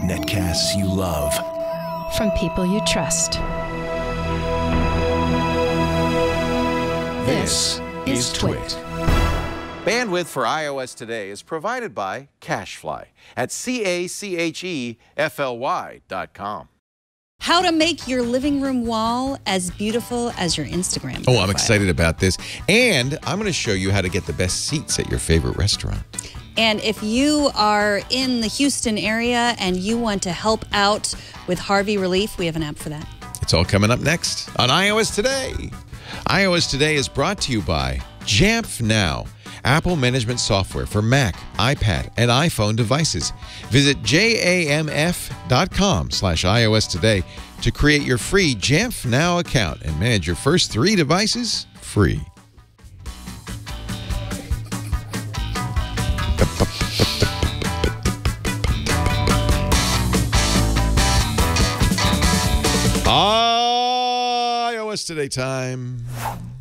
Netcasts you love. From people you trust. This is Twit. Bandwidth for iOS today is provided by CacheFly at CACHEFLY.com. How to make your living room wall as beautiful as your Instagram profile. Oh, I'm excited about this. And I'm going to show you how to get the best seats at your favorite restaurant. And if you are in the Houston area and you want to help out with Harvey relief, we have an app for that. It's all coming up next on iOS Today. iOS Today is brought to you by Jamp Now, Apple management software for Mac, iPad, and iPhone devices. Visit jamf.com/iOS Today to create your free Jamp Now account and manage your first 3 devices free. iOS Today time.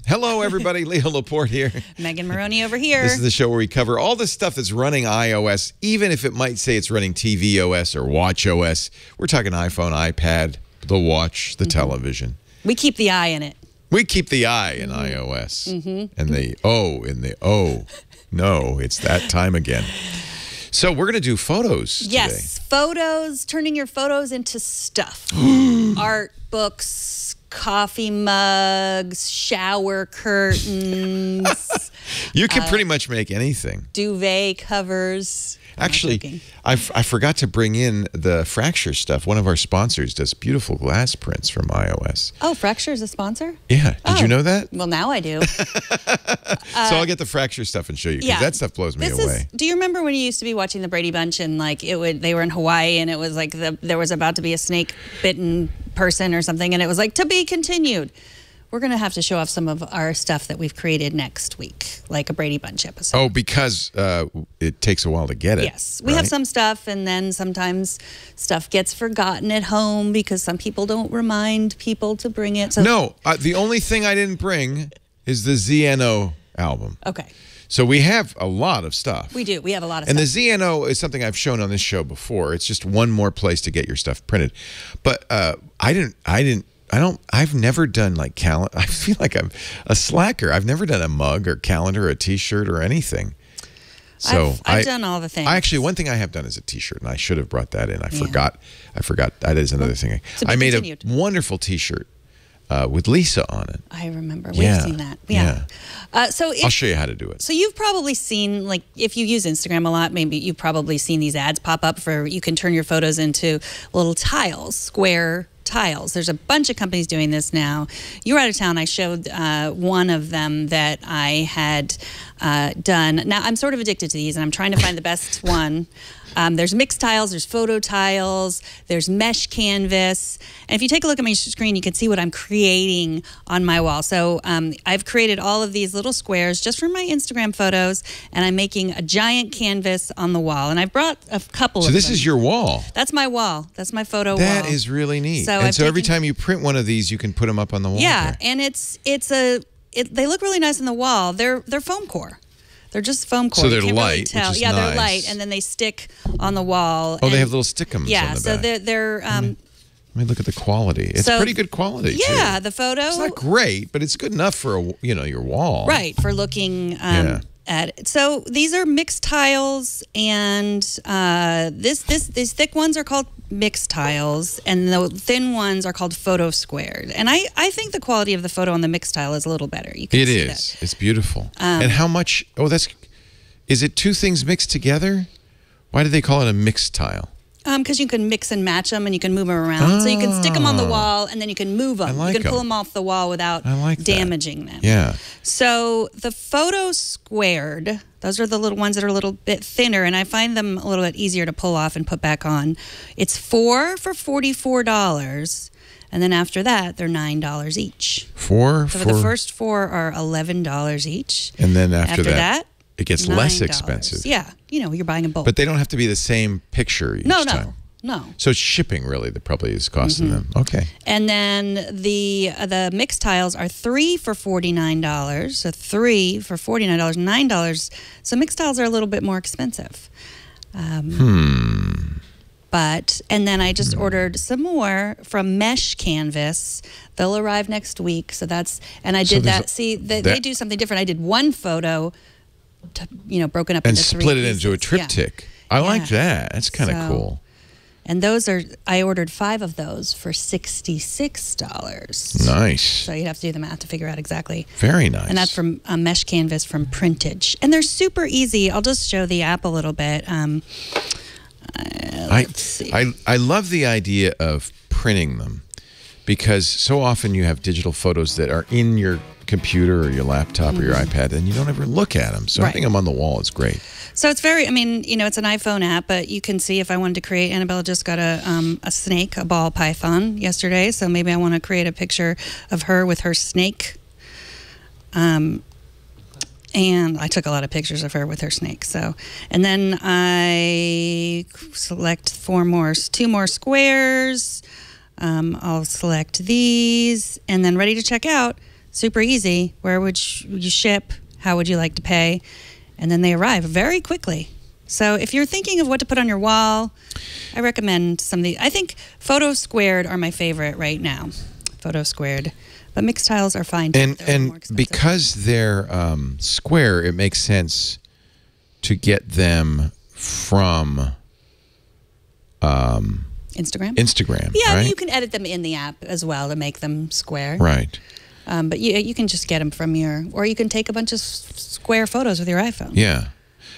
Hello, everybody. Leo Laporte here. Megan Morrone over here. This is the show where we cover all the stuff that's running iOS, even if it might say it's running tvOS or watchOS. We're talking iPhone, iPad, the watch, the television. We keep the eye in it. We keep the I in iOS. And the O in the O. No, it's that time again. So we're going to do photos today. Yes, photos, turning your photos into stuff. Art, books, coffee mugs, shower curtains. You can pretty much make anything. Duvet covers. Actually, I forgot to bring in the Fracture stuff. One of our sponsors does beautiful glass prints from iOS. Oh, Fracture is a sponsor? Yeah. Did you know that? Well, now I do. So I'll get the Fracture stuff and show you, because that stuff blows me away. Do you remember when you used to be watching the Brady Bunch and like they were in Hawaii and it was like there was about to be a snake-bitten person or something and it was like, to be continued. We're going to have to show off some of our stuff that we've created next week, like a Brady Bunch episode. Oh, because it takes a while to get it. Yes. We have some stuff, and then sometimes stuff gets forgotten at home because some people don't remind people to bring it. So no, the only thing I didn't bring is the ZNO album. Okay. So we have a lot of stuff. We do. We have a lot of stuff. And the ZNO is something I've shown on this show before. It's just one more place to get your stuff printed. But I've never done like calendar. I feel like I'm a slacker. I've never done a mug or calendar or a t-shirt or anything. So I've done all the things. One thing I have done is a t-shirt, and I should have brought that in. I forgot. That is another thing. I made a wonderful t-shirt with Lisa on it. I remember. We've seen that. Yeah. So I'll show you how to do it. So you've probably seen, like, if you use Instagram a lot, maybe you've probably seen these ads pop up for you can turn your photos into little tiles, square tiles. There's a bunch of companies doing this now. You were out of town. I showed one of them that I had done. Now, I'm sort of addicted to these, and I'm trying to find the best one. There's mixed tiles, there's photo tiles, there's mesh canvas. And if you take a look at my screen, you can see what I'm creating on my wall. So I've created all of these little squares just for my Instagram photos, and I'm making a giant canvas on the wall. And I've brought a couple of them. So this is your wall? That's my wall. That's my photo wall. That is really neat. So every time you print one of these, you can put them up on the wall. Yeah, and they look really nice on the wall. They're foam core. They're just foam core. So they're light, which is yeah, nice. They're light, and then they stick on the wall. Oh, they have little stickums on the back. So they're let me look at the quality. It's pretty good quality, too. Yeah, the photo. It's not great, but it's good enough for your wall. Right, for looking at it. So these are mixed tiles, and these thick ones are called mixed tiles, and the thin ones are called photo squared. And I think the quality of the photo on the mixed tile is a little better. You can see that. It's beautiful. And how much? Oh, is it two things mixed together? Why do they call it a mixed tile? Because you can mix and match them, and you can move them around. So you can stick them on the wall, and then you can move them. You can pull them off the wall without damaging them. Yeah. So the photo squared, those are the little ones that are a little bit thinner, and I find them a little bit easier to pull off and put back on. It's 4 for $44, and then after that, they're $9 each. So the first 4 are $11 each. And then after that it gets less expensive. Yeah, you're buying a bulk. But they don't have to be the same picture each time. No. So it's shipping really that probably is costing them. Okay. And then the mixed tiles are 3 for $49. So 3 for $49, $9. So mixed tiles are a little bit more expensive. But, and then I just ordered some more from Mesh Canvas. They'll arrive next week. So that's, and I did that. See, they do something different. I did one photo, broken up and into three split it pieces. into a triptych. I like that. That's kind of cool. And those are, I ordered 5 of those for $66. Nice. So you'd have to do the math to figure out exactly. Very nice. And that's from Mesh Canvas from Printage. And they're super easy. I'll just show the app a little bit. Let's see. I love the idea of printing them because so often you have digital photos that are in your computer or your laptop or your iPad and you don't ever look at them. So having them on the wall is great. So it's very, it's an iPhone app, but you can see if I wanted to create, Annabelle just got a snake, a ball python yesterday. So maybe I want to create a picture of her with her snake. And I took a lot of pictures of her with her snake. So, and then I select 2 more squares. I'll select these and then ready to check out. Super easy. Where would you ship? How would you like to pay? And then they arrive very quickly. So if you're thinking of what to put on your wall, I recommend some of these. I think Photo Squared are my favorite right now. Photo Squared. But mixed tiles are fine too. And because they're square, it makes sense to get them from Instagram? Instagram, yeah, right? you can edit them in the app as well to make them square. Right. But you can just get them from or you can take a bunch of square photos with your iPhone. Yeah.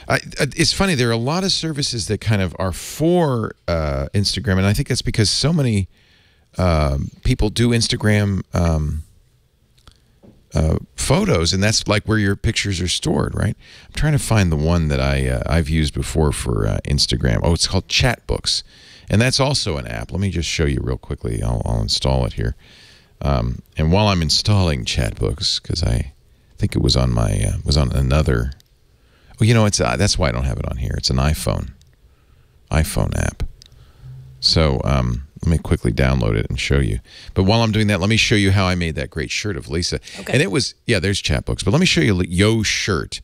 It's funny, there are a lot of services that kind of are for Instagram, and I think that's because so many people do Instagram photos, and that's like where your pictures are stored, right? I'm trying to find the one that I've used before for Instagram. Oh, it's called Chatbooks, and that's also an app. Let me just show you real quickly. I'll install it here. And while I'm installing Chatbooks, because I think it was on my another. Well, that's why I don't have it on here. It's an iPhone app. So let me quickly download it and show you. But while I'm doing that, let me show you how I made that great shirt of Lisa. Okay. And it was, there's Chatbooks. But let me show you Yo Shirt.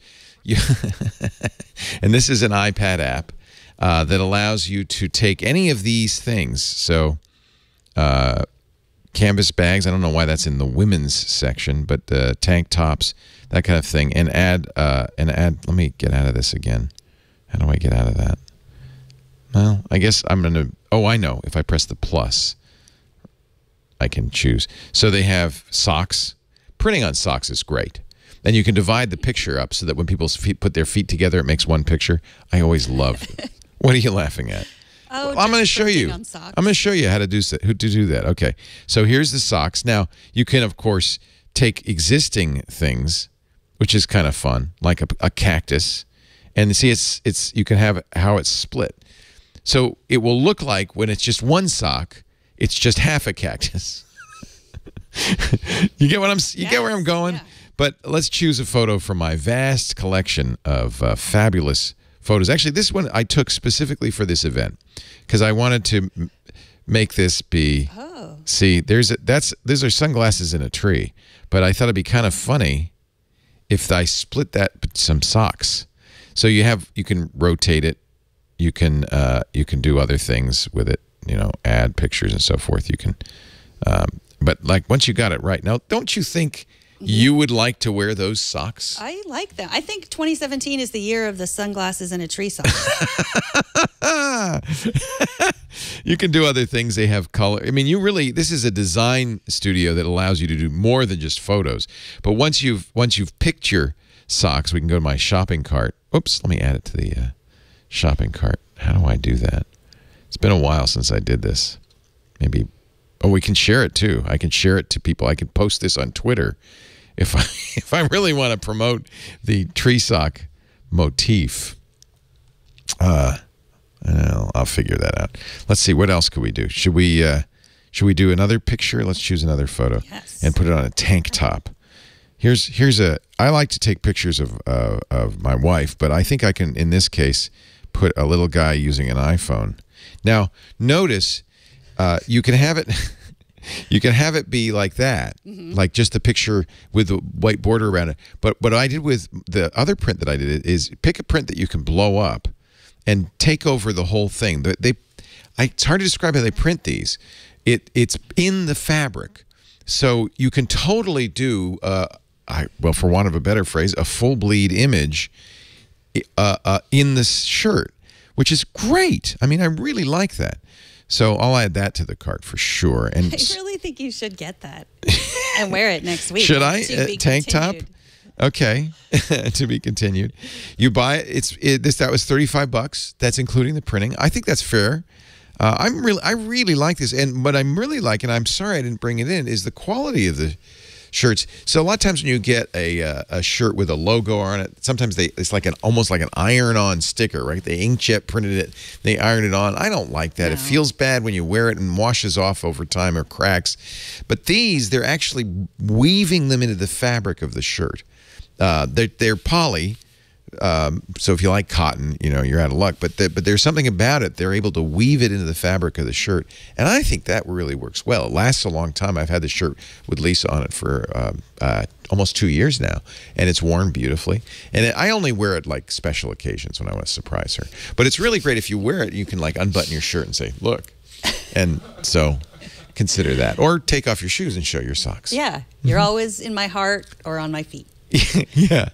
And this is an iPad app that allows you to take any of these things. So canvas bags, I don't know why that's in the women's section, but tank tops, that kind of thing, and add, let me get out of this again. How do I get out of that? Well, I guess I'm going to, I know. If I press the plus, I can choose. So they have socks. Printing on socks is great. And you can divide the picture up so that when people's feet put their feet together, it makes one picture. I always love it. What are you laughing at? Oh, well, I'm going to show you. I'm going to show you how to do that. Okay. So here's the socks. Now, you can, of course, take existing things, which is kind of fun, like a cactus. And see, you can have how it's split. So it will look like when it's just one sock, it's just half a cactus. You get where I'm going? Yeah. But let's choose a photo from my vast collection of fabulous photos. Actually, this one I took specifically for this event because I wanted to make this be. Oh. See, those are sunglasses in a tree, but I thought it'd be kind of funny if I split that some socks. So you can rotate it. You can do other things with it, add pictures and so forth. You can, but like once you got it right. Now, don't you think you would like to wear those socks? I like them. I think 2017 is the year of the sunglasses in a tree sock. You can do other things. They have color. I mean, this is a design studio that allows you to do more than just photos. But once you've picked your socks, we can go to my shopping cart. Oops, let me add it to the shopping cart. How do I do that? It's been a while since I did this. Maybe, we can share it too. I can share it to people. I can post this on Twitter if I really want to promote the tree sock motif. I'll figure that out. Let's see, what else could we do? Should we do another picture? Let's choose another photo and put it on a tank top. I like to take pictures of my wife, but I think I can, in this case, put a little guy using an iPhone. Now, notice you can have it be like that, like just a picture with a white border around it. But what I did with the other print that I did is pick a print that you can blow up and take over the whole thing. It's hard to describe how they print these. It's in the fabric, so you can totally do, well, for want of a better phrase, a full bleed image in this shirt, which is great. I mean, I really like that. So I'll add that to the cart for sure. And I really think you should get that and wear it next week. Should I? Tank top? Okay. To be continued. You buy it. That was $35. That's including the printing. I think that's fair. I really like this. And what I'm really liking, I'm sorry I didn't bring it in, is the quality of the shirts. So a lot of times when you get a shirt with a logo on it, sometimes it's like almost like an iron-on sticker, right? They inkjet printed it, they ironed it on. I don't like that. No. It feels bad when you wear it and washes off over time or cracks. But these, they're actually weaving them into the fabric of the shirt. They're poly. So if you like cotton, you're out of luck. But there's something about it. They're able to weave it into the fabric of the shirt. And I think that really works well. It lasts a long time. I've had the shirt with Lisa on it for almost 2 years now. And it's worn beautifully. And I only wear it like special occasions when I want to surprise her. But it's really great if you wear it, you can like unbutton your shirt and say, look. And so consider that. Or take off your shoes and show your socks. Yeah. You're always in my heart or on my feet. Yeah,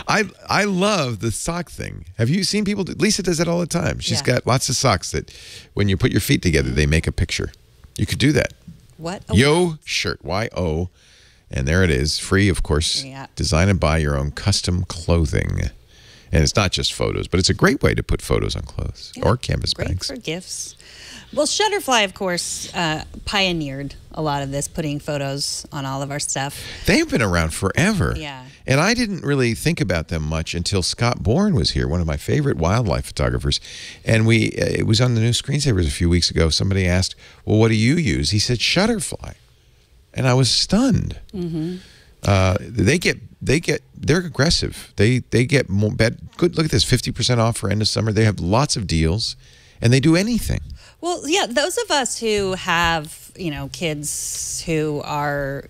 I love the sock thing. Have you seen people Lisa does that all the time. She's got lots of socks that when you put your feet together, they make a picture. You could do that. What? Yo shirt, Y-O, and there it is. Free, of course. Yeah. Design and buy your own custom clothing. And it's not just photos, but it's a great way to put photos on clothes or canvas bags. Great for gifts. Well, Shutterfly, of course, pioneered a lot of this, putting photos on all of our stuff. They've been around forever. Yeah. And I didn't really think about them much until Scott Bourne was here, one of my favorite wildlife photographers. And it was on the new Screensavers a few weeks ago. Somebody asked, well, what do you use? He said, Shutterfly. And I was stunned. Mm-hmm. They're aggressive. They get more good. Look at this, 50% off for end of summer. They have lots of deals, and they do anything. Well, yeah, those of us who have, kids who are,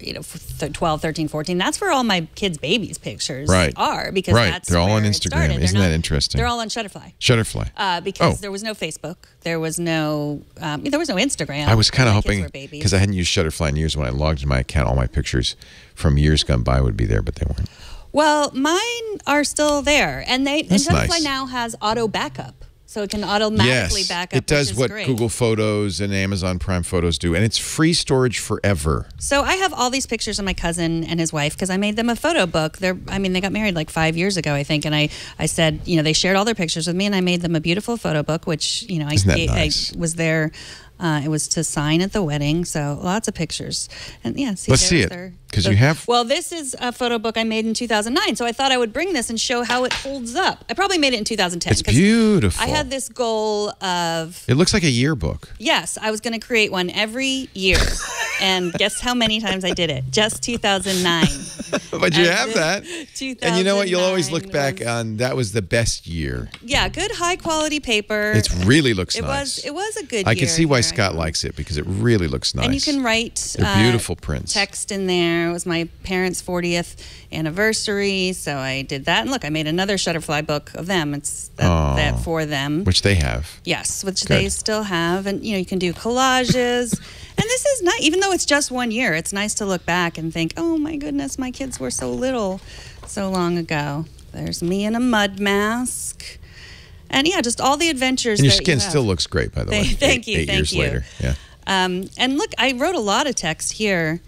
12, 13, 14, that's where all my kids' babies pictures are. Because that's they're all on where Instagram. Isn't that interesting? They're all on Shutterfly. Shutterfly. Because there was no Facebook. There was no Instagram. I was kind of hoping, because I hadn't used Shutterfly in years, when I logged into my account, all my pictures from years gone by would be there, but they weren't. Well, mine are still there. And Shutterfly nice. now has auto backup. So it can automatically back up. It does what great. Google Photos and Amazon Prime Photos do, and it's free storage forever. So I have all these pictures of my cousin and his wife because I made them a photo book. They got married like 5 years ago, I think, and I said, they shared all their pictures with me, and I made them a beautiful photo book, which Isn't that nice? I was there. It was to sign at the wedding, so lots of pictures. And let's see it, because you have. Well, this is a photo book I made in 2009, so I thought I would bring this and show how it holds up. I probably made it in 2010. It's beautiful. I had this goal of. It looks like a yearbook. Yes, I was going to create one every year, and guess how many times I did it? Just 2009. But you have that. 2009. And you know what? You'll always look back on that was the best year. Yeah, good high quality paper. It really looks nice. It was a good year. I can see why Scott likes it, because it really looks nice. And you can write beautiful prints. Text in there. It was my parents' 40th anniversary, so I did that. And look, I made another Shutterfly book of them. It's that for them. Which they have. Yes, which they still have. And, you can do collages. And this is nice. Even though it's just 1 year, it's nice to look back and think, oh, my goodness, my kids were so little so long ago. There's me in a mud mask. And, just all the adventures. And your skin still looks great, by the way. Thank you. 8 years later. Yeah. And look, I wrote a lot of text here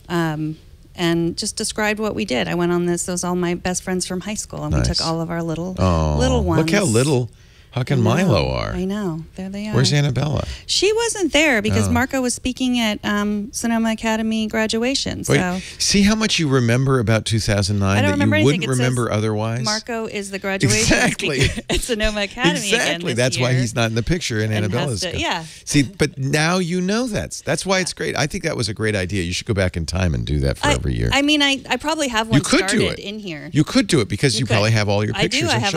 and just described what we did. I went on this. Those are all my best friends from high school. And we took all of our little ones. Look how little Huck and Milo are. I know. There they are. Where's Annabella? She wasn't there because Marco was speaking at Sonoma Academy graduation. So. Wait, see how much you remember about 2009 that you wouldn't remember otherwise? Marco is the graduation speaker at Sonoma Academy again this That's year. why he's not in the picture and Annabella's See, but now you know that's why it's great. I think that was a great idea. You should go back in time and do that for every year. I mean, I probably have one started in here. You could do it because you probably have all your pictures. I do. I have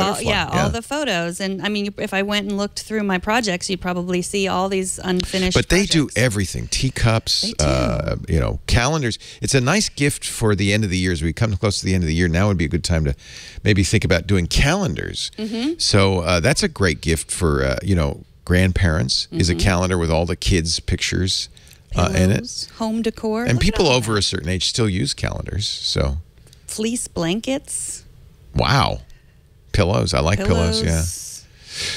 all the photos. And I mean, you if I went and looked through my projects, you'd probably see all these unfinished But they projects. do everything. Teacups, you know, calendars. It's a nice gift for the end of the year. As we come close to the end of the year, now would be a good time to maybe think about doing calendars. So that's a great gift for, you know, grandparents, is a calendar with all the kids' pictures in it. Home decor. And Look at people all over that. a certain age still use calendars. So, Fleece blankets. wow. Pillows. I like pillows, yeah.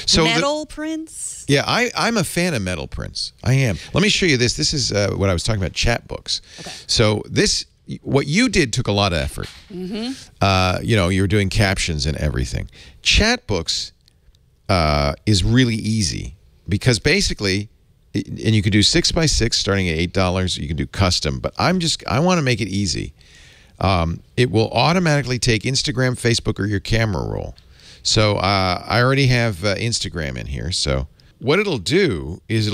So metal prints. Yeah, I'm a fan of metal prints. I am. Let me show you this. This is what I was talking about, chapbooks. Okay. So this, what you did took a lot of effort. You know, you were doing captions and everything. Chatbooks is really easy because basically, and you could do 6x6 starting at $8. You can do custom, but I want to make it easy. It will automatically take Instagram, Facebook, or your camera roll. So I already have Instagram in here. So what it'll do is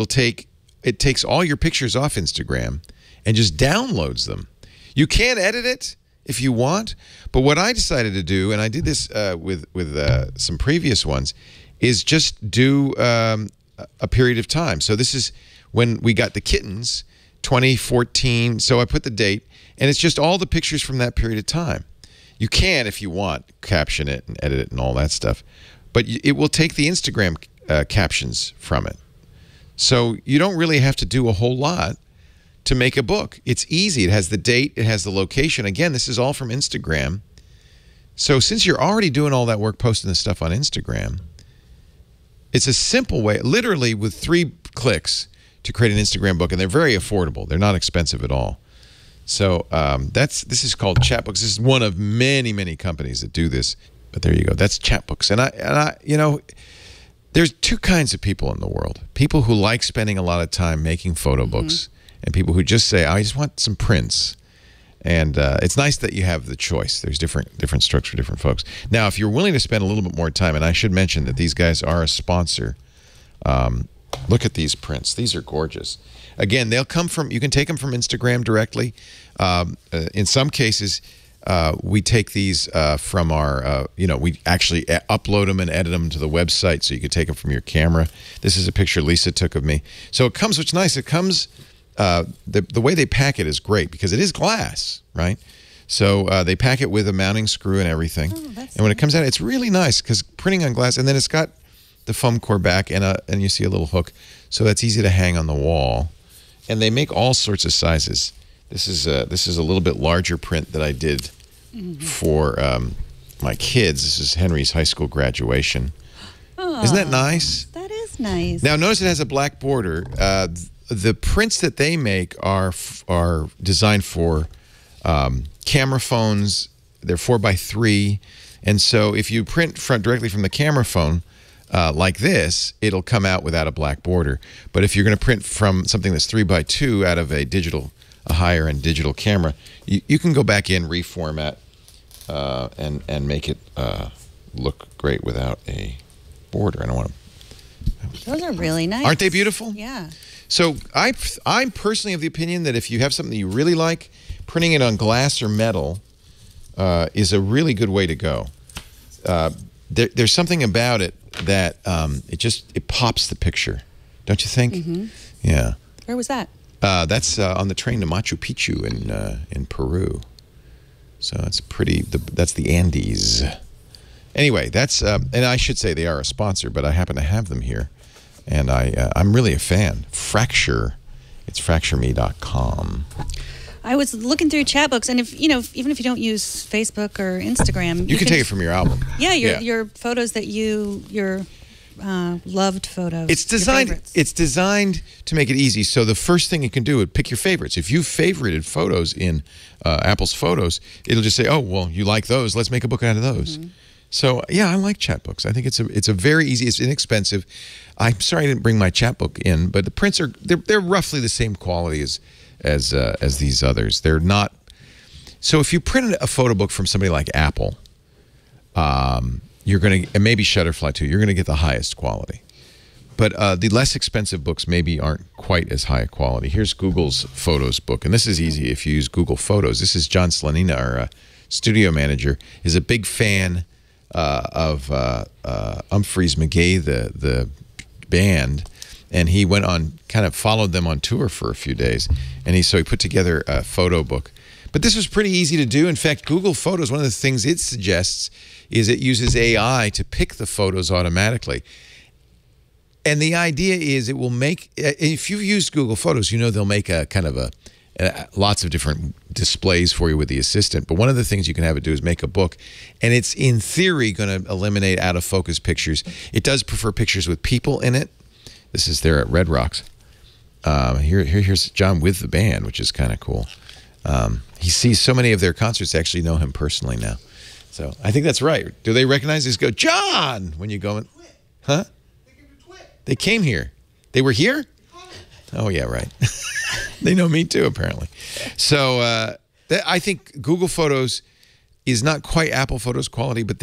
it takes all your pictures off Instagram and just downloads them. You can edit it if you want, but what I decided to do, and I did this with some previous ones, is just do a period of time. So this is when we got the kittens, 2014. So I put the date, and it's just all the pictures from that period of time. You can, if you want, caption it and edit it and all that stuff, but it will take the Instagram captions from it. So you don't really have to do a whole lot to make a book. It's easy. It has the date. It has the location. Again, this is all from Instagram. So since you're already doing all that work posting this stuff on Instagram, it's a simple way, literally with 3 clicks, to create an Instagram book, and they're very affordable. They're not expensive at all. So this is called Chatbooks. This is one of many, many companies that do this. But there you go. That's Chatbooks. And I you know, there's 2 kinds of people in the world. People who like spending a lot of time making photo books, and people who just say, I just want some prints. And it's nice that you have the choice. There's different strokes for different folks. Now, if you're willing to spend a little bit more time, and I should mention that these guys are a sponsor. Look at these prints. These are gorgeous. Again, they'll come from, you can take them from Instagram directly. In some cases, we take these from our, you know, we actually upload them and edit them to the website so you can take them from your camera. This is a picture Lisa took of me. So it comes, what's nice, it comes, the way they pack it is great because it is glass, right? So they pack it with a mounting screw and everything. And when it comes out, it's really nice because printing on glass, and then it's got the foam core back and you see a little hook. So that's easy to hang on the wall. And they make all sorts of sizes. This is a little bit larger print that I did for my kids. This is Henry's high school graduation. Oh, isn't that nice? That is nice. Now notice it has a black border. The prints that they make are designed for camera phones. They're 4x3, and so if you print directly from the camera phone like this, it'll come out without a black border. But if you're going to print from something that's 3x2 out of a higher end digital camera, you can go back in, reformat, and make it look great without a border. I don't want to. Those are really nice. Aren't they beautiful? Yeah. So I'm personally of the opinion that if you have something that you really like, printing it on glass or metal is a really good way to go. There's something about it that it pops the picture, don't you think? Yeah. Where was that? That's on the train to Machu Picchu in Peru. So that's that's the Andes. Anyway, that's and I should say they are a sponsor, but I happen to have them here, and I'm really a fan. Fracture, it's fractureme.com. I was looking through Chatbooks, and even if you don't use Facebook or Instagram, you can take it from your album. Yeah, your photos that your loved photos. It's designed to make it easy. So the first thing you can do is pick your favorites. If you've favorited photos in Apple's Photos, it'll just say, "Oh, well, you like those. Let's make a book out of those." So yeah, I like Chatbooks. I think it's a very easy. It's inexpensive. I'm sorry I didn't bring my Chatbook in, but the prints they're roughly the same quality as these others. They're not. So if you printed a photo book from somebody like Apple, you're going to, and maybe Shutterfly too, you're going to get the highest quality. But the less expensive books maybe aren't quite as high quality. Here's Google's Photos book, and this is easy if you use Google Photos. This is John Slanina, our studio manager, is a big fan Humphreys McGay, the band, and he went on, kind of followed them on tour for a few days, and so he put together a photo book. But this was pretty easy to do. In fact, Google Photos, one of the things it suggests is it uses AI to pick the photos automatically. And the idea is it will make, if you've used Google Photos, you know they'll make a kind of lots of different displays for you with the assistant. But one of the things you can have it do is make a book, and it's in theory going to eliminate out of focus pictures. It does prefer pictures with people in it. This is there at Red Rocks. Here's John with the band, which is kind of cool. He sees so many of their concerts, actually know him personally now. So I think that's right. Do they recognize this? Go, John, when you go in. Huh? They came here. They were here? Oh, yeah, right. They know me too, apparently. So I think Google Photos is not quite Apple Photos quality, but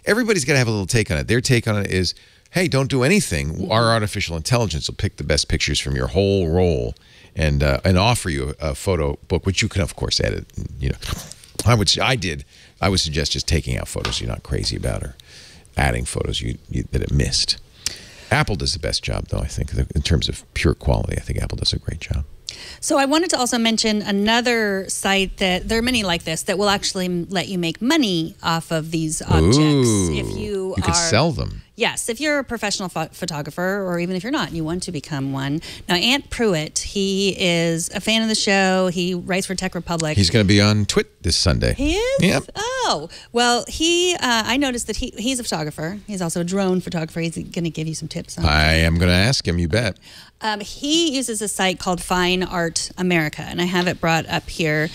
everybody's got to have a little take on it. Their take on it is, hey, don't do anything. Our artificial intelligence will pick the best pictures from your whole roll and offer you a photo book, which you can, of course, edit. You know, I would suggest just taking out photos you're not crazy about, or adding photos that it missed. Apple does the best job, though, I think, in terms of pure quality. I think Apple does a great job. So I wanted to also mention another site that there are many like this that will actually let you make money off of these objects. Ooh, if you could sell them. Yes, if you're a professional photographer, or even if you're not and you want to become one. Now, Ant Pruitt, he is a fan of the show. He writes for Tech Republic. He's going to be on Twit this Sunday. He is? Yep. Oh, well, I noticed that he's a photographer. He's also a drone photographer. He's going to give you some tips on that. I am going to ask him, you bet. He uses a site called Fine Art America, and I have it brought up here.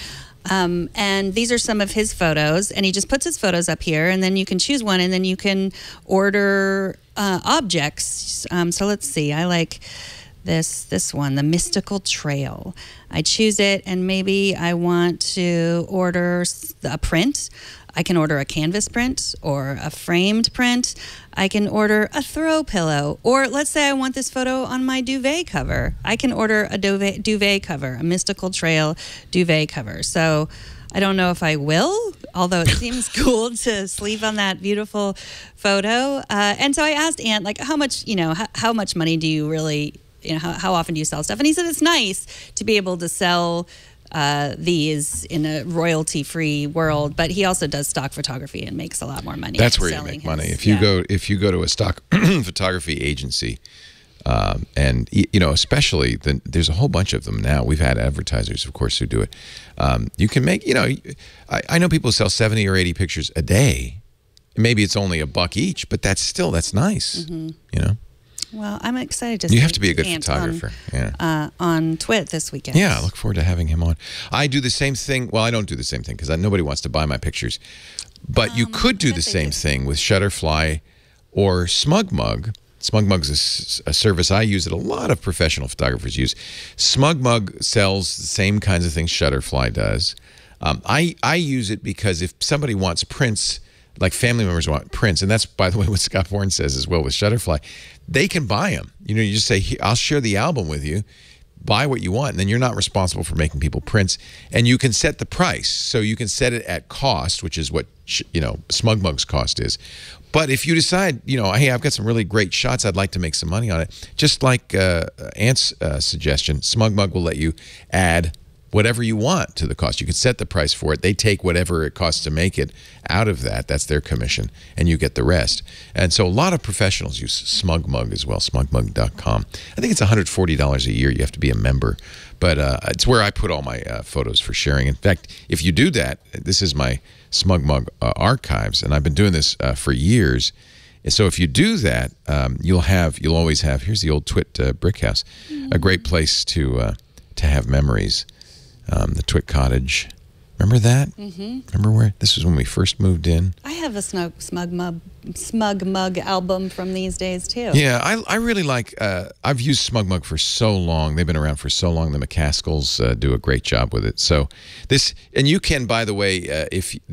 And these are some of his photos, and he just puts his photos up here, and then you can choose one, and then you can order objects. So let's see. I like this one, the Mystical Trail. I choose it, and maybe I want to order a print. I can order a canvas print or a framed print. I can order a throw pillow. Or let's say I want this photo on my duvet cover. I can order a duvet cover, a Mystical Trail duvet cover. So I don't know if I will, although it seems cool to sleep on that beautiful photo. And so I asked Ant, like, how much money do you really, how often do you sell stuff? And he said it's nice to be able to sell these in a royalty-free world, but he also does stock photography and makes a lot more money. That's where you make money. If you go to a stock photography agency, and especially there's a whole bunch of them now. We've had advertisers, of course, who do it. You can make, I know people sell 70 or 80 pictures a day. Maybe it's only $1 each, but that's nice. Mm-hmm. Well, I'm excited to see. You have to be a good photographer. On Twit this weekend. Yeah, I look forward to having him on. I do the same thing. Well, I don't do the same thing because nobody wants to buy my pictures. But you could do the same thing with Shutterfly or SmugMug. SmugMug is a service I use that a lot of professional photographers use. SmugMug sells the same kinds of things Shutterfly does. I use it because if somebody wants prints, like family members want prints, and that's, by the way, what Scott Bourne says as well with Shutterfly, they can buy them. You just say, I'll share the album with you, buy what you want, and then you're not responsible for making people prints, and you can set the price. So you can set it at cost, which is what SmugMug's cost is. But if you decide, hey, I've got some really great shots, I'd like to make some money on it, just like Ant's suggestion, SmugMug will let you add whatever you want to the cost. You can set the price for it. They take whatever it costs to make it out of that. That's their commission, and you get the rest. And so a lot of professionals use SmugMug as well, smugmug.com. I think it's $140 a year. You have to be a member. But it's where I put all my photos for sharing. In fact, if you do that, this is my SmugMug archives, and I've been doing this for years. And so if you do that, you'll always have, here's the old Twit brick house, a great place to have memories. The Twit Cottage. Remember that? Mm-hmm. Remember where? This was when we first moved in. I have a SmugMug album from these days, too. Yeah, I really like, I've used SmugMug for so long. They've been around for so long. The McCaskills do a great job with it. So and you can, by the way,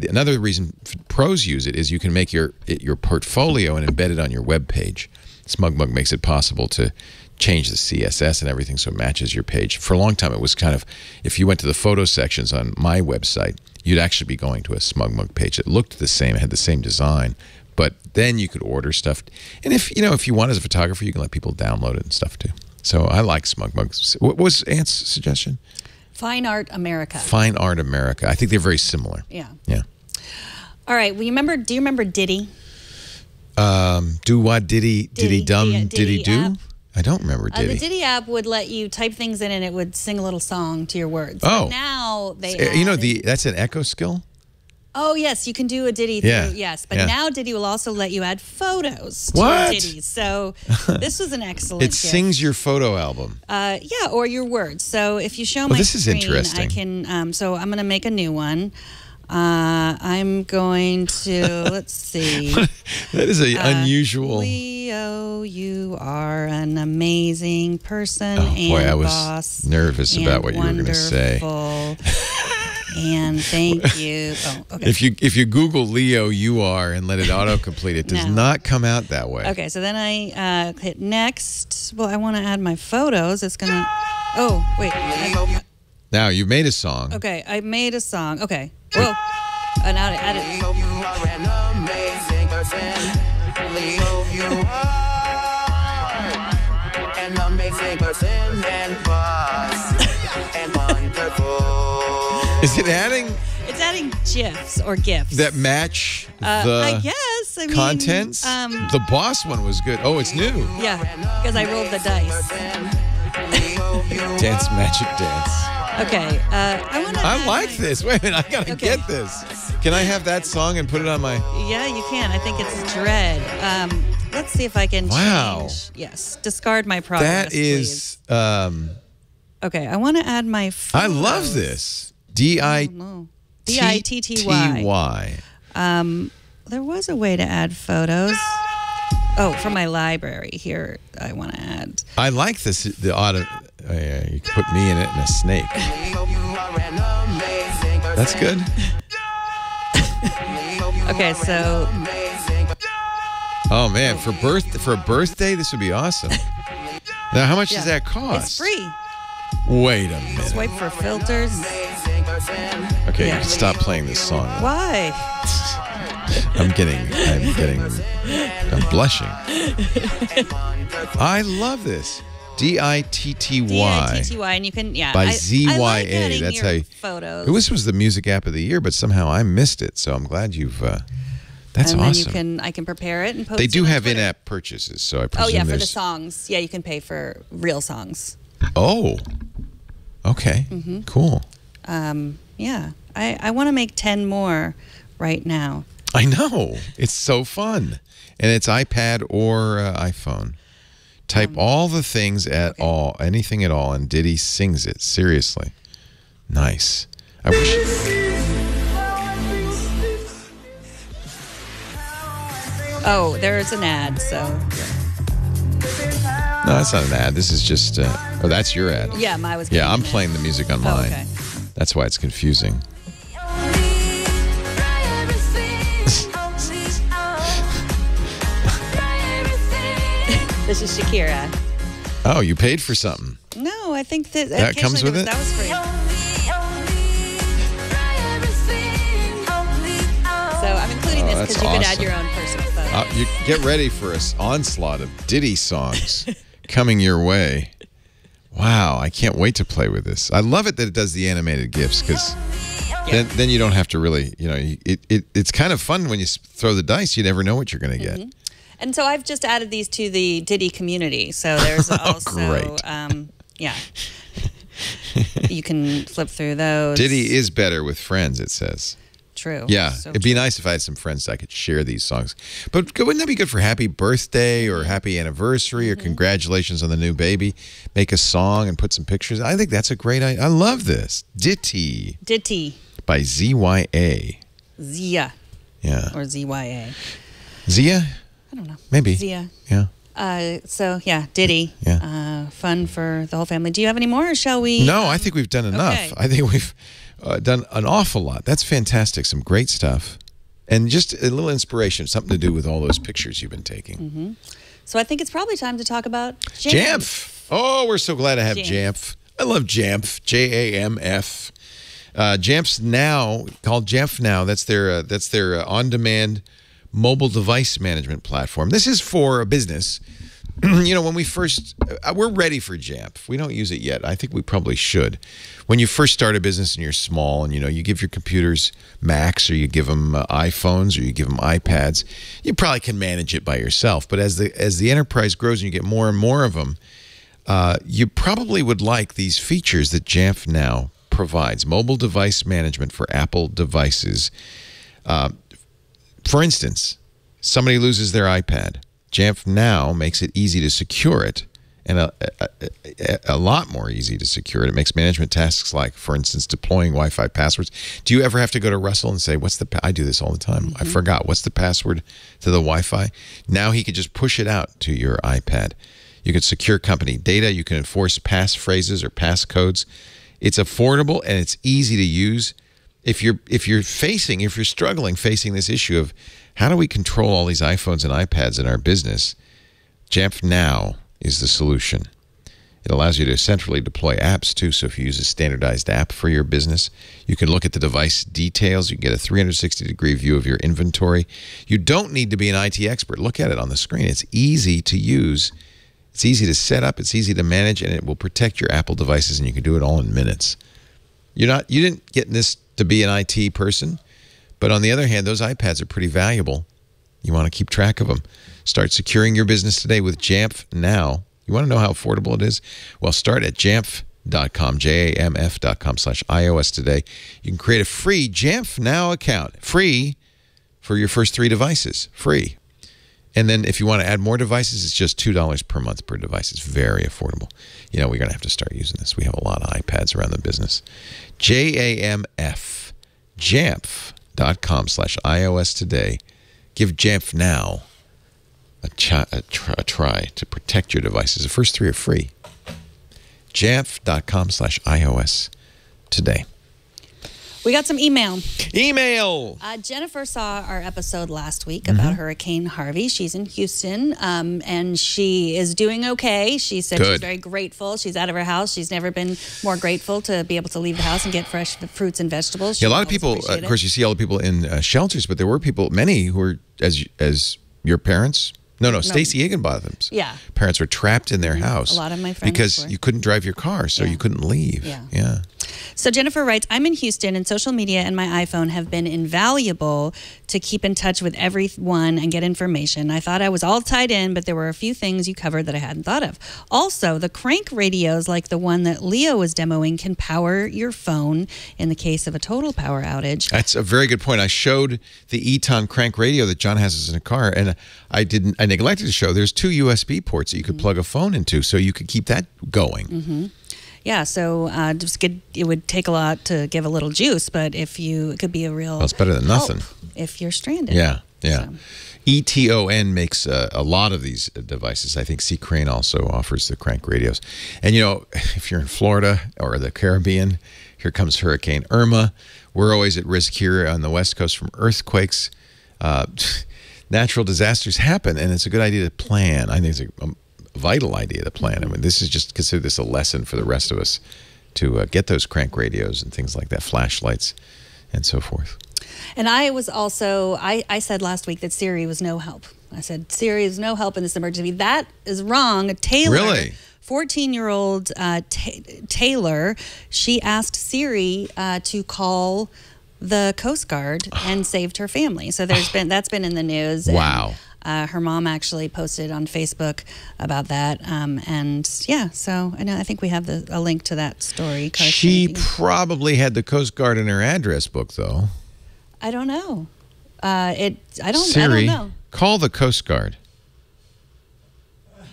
another reason pros use it is you can make your portfolio and embed it on your web page. SmugMug makes it possible to change the CSS and everything so it matches your page. For a long time, it was kind of, if you went to the photo sections on my website, you'd actually be going to a SmugMug page. It looked the same, it had the same design, But then you could order stuff, and if you want as a photographer, you can let people download it and stuff too. So I like SmugMug. What was Ant's suggestion? Fine Art America. Fine Art America. I think they're very similar. Yeah. Yeah. All right. Well, do you remember Diddy? Do what? Diddy dum Diddy do? App. I don't remember Diddy. The Diddy app would let you type things in and it would sing a little song to your words. Oh. But now they that's an echo skill? Oh, yes, you can do a Diddy through, yes. But now Diddy will also let you add photos to your Diddy. So this was an excellent gift. Sings your photo album. Yeah, or your words. So if you show my this is screen, interesting. I can, so I'm going to make a new one. I'm going to, let's see. That is an unusual. Leo, you are an amazing person and boy, I was boss. Nervous about what you were going to say. And thank you. Oh, okay. If you Google Leo, you are, and let it autocomplete, it does not come out that way. Okay, so then I hit next. Well, I want to add my photos. It's going to, oh, wait. Now, you've made a song. Okay, I made a song. Okay. Well, now to add it. Leo, you are an amazing person. Leo, you are an amazing person and boss and wonderful. Is it adding? It's adding GIFs or GIFs. That match the I guess. I mean, contents? The boss one was good. Oh, it's new. Yeah, because I rolled the dice. Dance Magic Dance. Okay, I like this. Wait a minute, I gotta get this. Can I have that song and put it on my? Yeah, you can. I think it's Dread. Let's see if I can change. Yes, discard my progress. That is. Okay, I want to add my photos. I love this. D-I-T-T-Y. There was a way to add photos. Oh, from my library here. I want to add. I like this. The auto. You can put me in it and a snake. That's good. Okay, so. Oh man, for a birthday, this would be awesome. Now, how much does that cost? It's free. Wait a minute. Swipe for filters. Okay, you can stop playing this song. Why? I'm blushing. I love this. D-I-T-T-Y. D-I-T-T-Y, and you can, by Z-Y-A. Like That's how you, photos. This was the music app of the year, but somehow I missed it. So I'm glad you've. That's and awesome. Then I can prepare it and post They it do on have Twitter. in-app purchases, so I presume. Oh yeah, for the songs. Yeah, you can pay for real songs. Oh. Okay. Cool. Yeah, I want to make 10 more right now. I know. It's so fun. And it's iPad or iPhone. Type all the things at all, anything at all, and Diddy sings it. Seriously. Nice. I wish. Oh, there's an ad, so. No, that's not an ad. This is just. Oh, that's your ad. Yeah, I was. Yeah, I'm playing the music on mine. Okay. That's why it's confusing. This is Shakira. Oh, you paid for something. No, I think that comes with it? That was free. So I'm including this because you could add your own personal photo. You get ready for an onslaught of Diddy songs coming your way. Wow, I can't wait to play with this. I love it that it does the animated GIFs because then you don't have to really, it's kind of fun when you throw the dice. You never know what you're going to get. And so I've just added these to the Diddy community. So there's also, great. Yeah. You can flip through those. Diddy is better with friends, it says. True. Yeah, so it'd be nice if I had some friends I could share these songs. But wouldn't that be good for happy birthday or happy anniversary or congratulations on the new baby? Make a song and put some pictures. I think that's a great idea. I love this. Ditty. Ditty. By Z-Y-A. Zia. Yeah. Or Z-Y-A. Zia? I don't know. Maybe. Zia. Yeah. So, yeah, Diddy. Yeah. Fun for the whole family. Do you have any more or shall we? No, I think we've done enough. Okay. I think we've done an awful lot. That's fantastic. Some great stuff. And just a little inspiration, something to do with all those pictures you've been taking. So I think it's probably time to talk about Jamp. Oh, we're so glad to have Jamp. Jamp. I love Jamp. Jamf. Jamp's now called Jamp now. That's their on-demand mobile device management platform. This is for a business. You know, when we first, we're ready for Jamp. We don't use it yet. I think we probably should. When you first start a business and you're small and, you know, you give your computers Macs or you give them iPhones or you give them iPads, you probably can manage it by yourself. But as the enterprise grows and you get more and more of them, you probably would like these features that Jamp now provides. Mobile device management for Apple devices. For instance, somebody loses their iPad. Jamp now makes it easy to secure it, and a lot more easy to secure it. It makes management tasks like, for instance, deploying Wi-Fi passwords. Do you ever have to go to Russell and say, what's the, I do this all the time. I forgot. What's the password to the Wi-Fi? Now he could just push it out to your iPad. You can secure company data. You can enforce passphrases or passcodes. It's affordable and it's easy to use. If you're struggling facing this issue of how do we control all these iPhones and iPads in our business, Jamp Now is the solution. It allows you to centrally deploy apps too. So if you use a standardized app for your business, you can look at the device details. You can get a 360-degree view of your inventory. You don't need to be an IT expert. Look at it on the screen. It's easy to use. It's easy to set up. It's easy to manage, and it will protect your Apple devices, and you can do it all in minutes. You didn't get this to be an IT person, but on the other hand, those iPads are pretty valuable. You want to keep track of them. Start securing your business today with Jamp Now. You want to know how affordable it is? Well, start at jamf.com, jamf.com/iOS today. You can create a free Jamp Now account, free for your first 3 devices, free. And then if you want to add more devices, it's just $2 per month per device. It's very affordable. You know, we're going to have to start using this. We have a lot of iPads around the business. JAMF, jamf.com/iOS today. Give Jamp Now a try to protect your devices. The first 3 are free. jamf.com/iOS today. We got some email. Email! Jennifer saw our episode last week about Hurricane Harvey. She's in Houston, and she is doing okay. She said she's very grateful. She's out of her house. She's never been more grateful to be able to leave the house and get fresh fruits and vegetables. Yeah, a lot of people, of course, you see all the people in shelters, but there were people, many who were, as your parents... No, Stacey Higginbotham's parents were trapped in their house. A lot of my friends because you couldn't drive your car, so you couldn't leave. Yeah. So Jennifer writes, I'm in Houston, and social media and my iPhone have been invaluable to keep in touch with everyone and get information. I thought I was all tied in, but there were a few things you covered that I hadn't thought of. Also, the crank radios like the one that Leo was demoing can power your phone in the case of a total power outage. That's a very good point. I showed the Eton crank radio that John has in a car, and I neglected to show there's 2 USB ports that you could plug a phone into, so you could keep that going. Yeah, so it would take a lot to give a little juice, but it could be a real it's better than nothing if you're stranded. Yeah. So. ETON makes a lot of these devices. I think C. Crane also offers the crank radios. And, you know, if you're in Florida or the Caribbean, here comes Hurricane Irma. We're always at risk here on the West Coast from earthquakes. Natural disasters happen, and it's a good idea to plan. I think it's a vital idea to plan. I mean, this is just consider this a lesson for the rest of us to get those crank radios and things like that, flashlights and so forth. And I was also, I said last week that Siri was no help. I said Siri is no help in this emergency. That is wrong. Taylor, really? 14-year-old Taylor, she asked Siri to call the Coast Guard and saved her family. So that's been in the news. Wow. And, her mom actually posted on Facebook about that. And yeah, so I think we have a link to that story. Carson, she probably had the Coast Guard in her address book, though. I don't know. Siri, I don't know. Call the Coast Guard.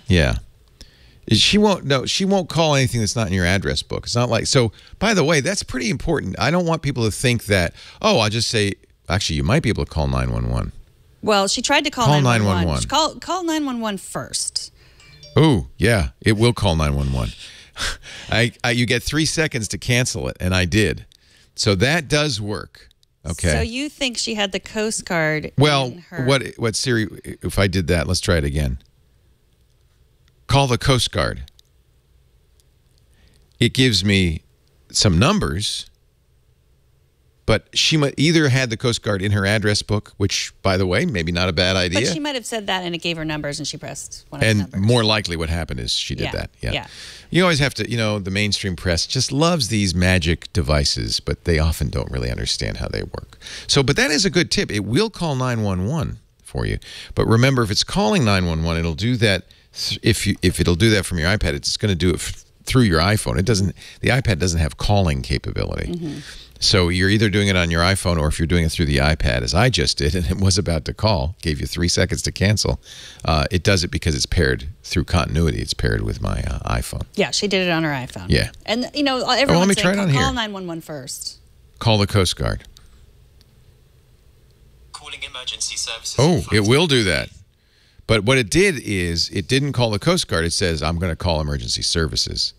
Yeah. She won't call anything that's not in your address book. It's not like, so by the way, that's pretty important. I don't want people to think that, oh, I'll just say, actually, you might be able to call 911. Well, she tried to call 911. Call 911 first. Oh, yeah, it will call 911. You get 3 seconds to cancel it, and I did. So that does work. Okay. So you think she had the Coast Guard in her... what Siri, if I did that, let's try it again. Call the Coast Guard. It gives me some numbers. But she might either had the Coast Guard in her address book, which, by the way, maybe not a bad idea. But she might have said that, and it gave her numbers, and she pressed one of the and numbers. more likely what happened is she did that. Yeah. You always have to, the mainstream press just loves these magic devices, but they often don't really understand how they work. So, but that is a good tip. It will call 911 for you. But remember, if it's calling 911, it'll do that. If it'll do that from your iPad, it's going to do it through your iPhone. The iPad doesn't have calling capability. So you're either doing it on your iPhone, or if you're doing it through the iPad, as I just did, and it was about to call, gave you 3 seconds to cancel. It does it because it's paired through continuity. It's paired with my iPhone. Yeah, she did it on her iPhone. Yeah. And, everyone's saying, call 911 first. Call the Coast Guard. Calling emergency services. Oh, it will do that. But what it did is it didn't call the Coast Guard. It says, I'm going to call emergency services.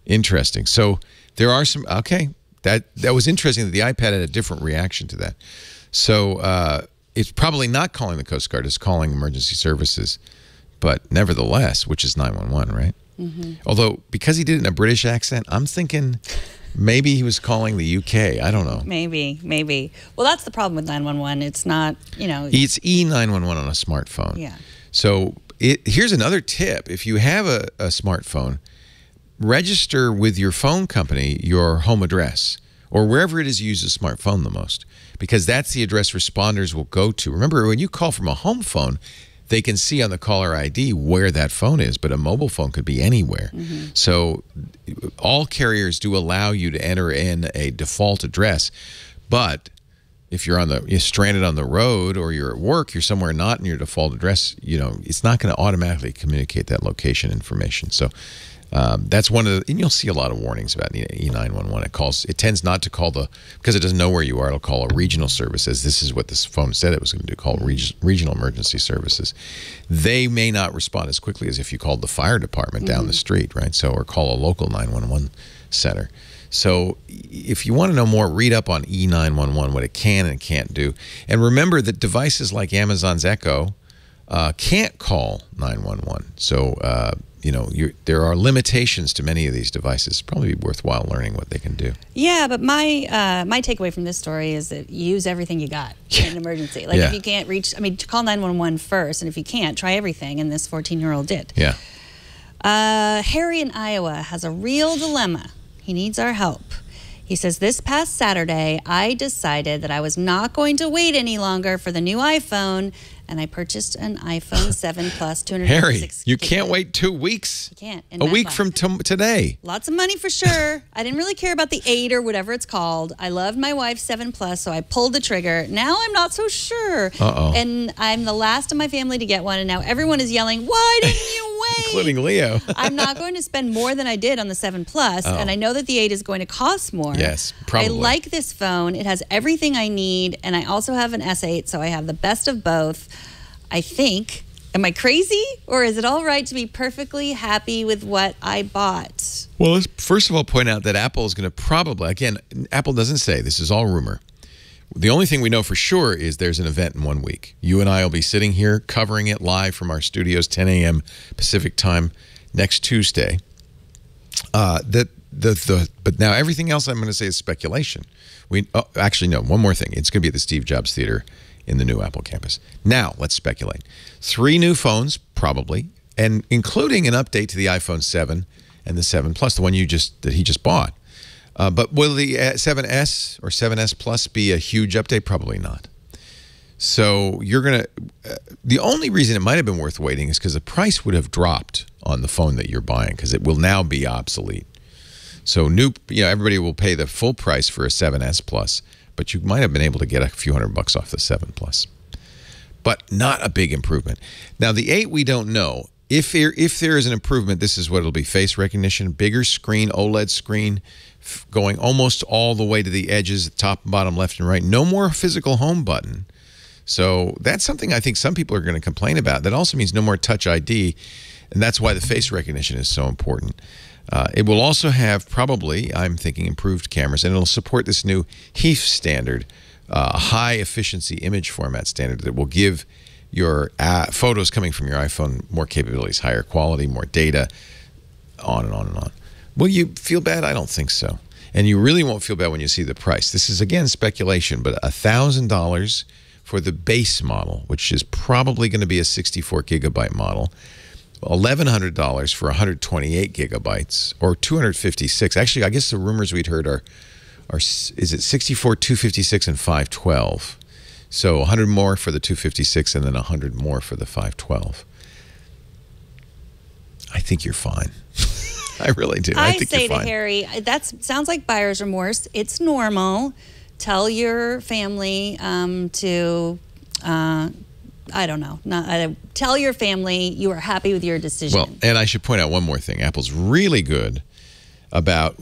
Interesting. So there are some, okay. That was interesting that the iPad had a different reaction to that. So it's probably not calling the Coast Guard. It's calling emergency services. But nevertheless, which is 911, right? Although, because he did it in a British accent, I'm thinking maybe he was calling the UK. I don't know. Maybe. Well, that's the problem with 911. It's not, It's E911 on a smartphone. Yeah. So here's another tip. If you have a smartphone, register with your phone company your home address, or wherever it is you use a smartphone the most, because that's the address responders will go to. Remember, when you call from a home phone, they can see on the caller ID where that phone is, but a mobile phone could be anywhere. So all carriers do allow you to enter in a default address, but if you're stranded on the road, or you're at work, you're somewhere not in your default address, it's not going to automatically communicate that location information. So that's one of the, and you'll see a lot of warnings about E911. It tends not to call because it doesn't know where you are, it'll call a regional service, as this is what this phone said it was going to do, call regional emergency services. They may not respond as quickly as if you called the fire department down the street, right? So, or call a local 911 center. So if you want to know more, read up on E911, what it can and can't do. And remember that devices like Amazon's Echo can't call 911. So, there are limitations to many of these devices. It's probably worthwhile learning what they can do. Yeah, but my takeaway from this story is that use everything you got in an emergency. Like if you can't reach, call 911 first, and if you can't, try everything, and this 14-year-old did. Yeah. Harry in Iowa has a real dilemma. He needs our help. He says, this past Saturday, I decided that I was not going to wait any longer for the new iPhone, and I purchased an iPhone 7 Plus, 256 Harry, you can't wait 2 weeks. You can't. A week from today. Lots of money for sure. I didn't really care about the 8 or whatever it's called. I loved my wife's 7 Plus, so I pulled the trigger. Now I'm not so sure. Uh-oh. And I'm the last of my family to get one, and now everyone is yelling, why didn't you wait? Including Leo. I'm not going to spend more than I did on the 7 Plus, and I know that the 8 is going to cost more. Yes, probably. I like this phone. It has everything I need, and I also have an S8, so I have the best of both. I think, am I crazy? Or is it all right to be perfectly happy with what I bought? Well, let's first of all point out that Apple is going to probably, again, Apple doesn't say, this is all rumor. The only thing we know for sure is there's an event in 1 week. You and I will be sitting here covering it live from our studios, 10 a.m. Pacific time next Tuesday. But now everything else I'm going to say is speculation. Actually, no, one more thing. It's going to be at the Steve Jobs Theater in the new Apple campus. Now, let's speculate. 3 new phones, probably, and including an update to the iPhone 7 and the 7 Plus, the one that he just bought. But will the 7S or 7S Plus be a huge update? Probably not. So you're going to... the only reason it might have been worth waiting is because the price would have dropped on the phone that you're buying, because it will now be obsolete. So everybody will pay the full price for a 7S Plus, but you might have been able to get a few $100 off the 7 Plus. But not a big improvement. Now, the 8 we don't know. If there is an improvement, this is what it'll be. Face recognition, bigger screen, OLED screen, going almost all the way to the edges, top and bottom, left and right. No more physical home button. So that's something I think some people are going to complain about. That also means no more Touch ID, and that's why the face recognition is so important. It will also have probably, I'm thinking, improved cameras, and it'll support this new HEIF standard, high efficiency image format standard that will give your photos coming from your iPhone more capabilities, higher quality, more data, on and on and on. Will you feel bad? I don't think so. And you really won't feel bad when you see the price. This is, again, speculation, but $1,000 for the base model, which is probably going to be a 64 gigabyte model. $1,100 for 128 gigabytes, or 256. Actually, I guess the rumors we'd heard are is it 64, 256, and 512? So 100 more for the 256, and then 100 more for the 512. I think you're fine. I really do. I think say you're to fine. Harry, that sounds like buyer's remorse. It's normal. Tell your family to, I don't know, tell your family you are happy with your decision. Well, and I should point out one more thing. Apple's really good about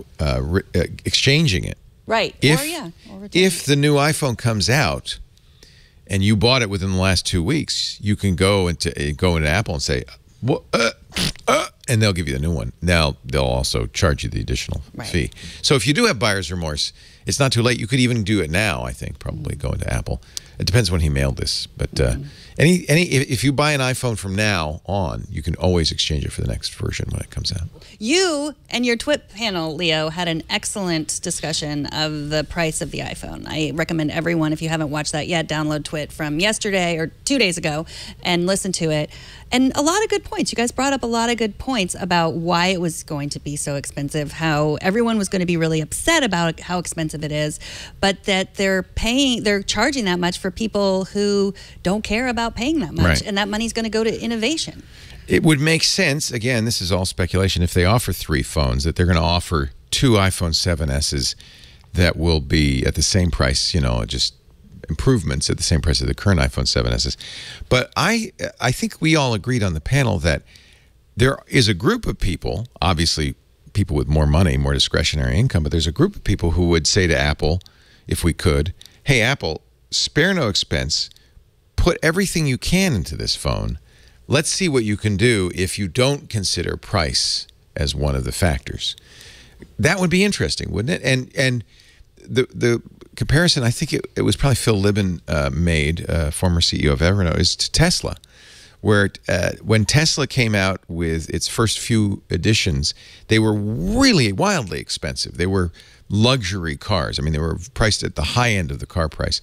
exchanging it. Right. If the new iPhone comes out and you bought it within the last 2 weeks, you can go into Apple and say, well, and they'll give you the new one. Now, they'll also charge you the additional fee. So if you do have buyer's remorse, it's not too late. You could even do it now, I think, probably go into Apple. It depends when he mailed this. But if you buy an iPhone from now on, you can always exchange it for the next version when it comes out. You and your Twit panel, Leo, had an excellent discussion of the price of the iPhone. I recommend everyone, if you haven't watched that yet, download Twit from yesterday or 2 days ago and listen to it. And a lot of good points. You guys brought up a lot of good points about why it was going to be so expensive, how everyone was going to be really upset about how expensive it is, but that they're charging that much for people who don't care about paying that much, and that money's going to go to innovation. It would make sense, again, this is all speculation, if they offer 3 phones, that they're going to offer 2 iPhone 7S's that will be at the same price, just improvements at the same price as the current iPhone 7S's. But I think we all agreed on the panel that there is a group of people, obviously people with more money, more discretionary income, but there's a group of people who would say to Apple, if we could, hey, Apple, spare no expense, put everything you can into this phone. Let's see what you can do if you don't consider price as one of the factors. That would be interesting, wouldn't it? And the comparison, I think it was probably Phil Libin made, former CEO of Evernote, is to Tesla, where when Tesla came out with its first few editions, they were really wildly expensive. They were luxury cars. I mean, they were priced at the high end of the car price.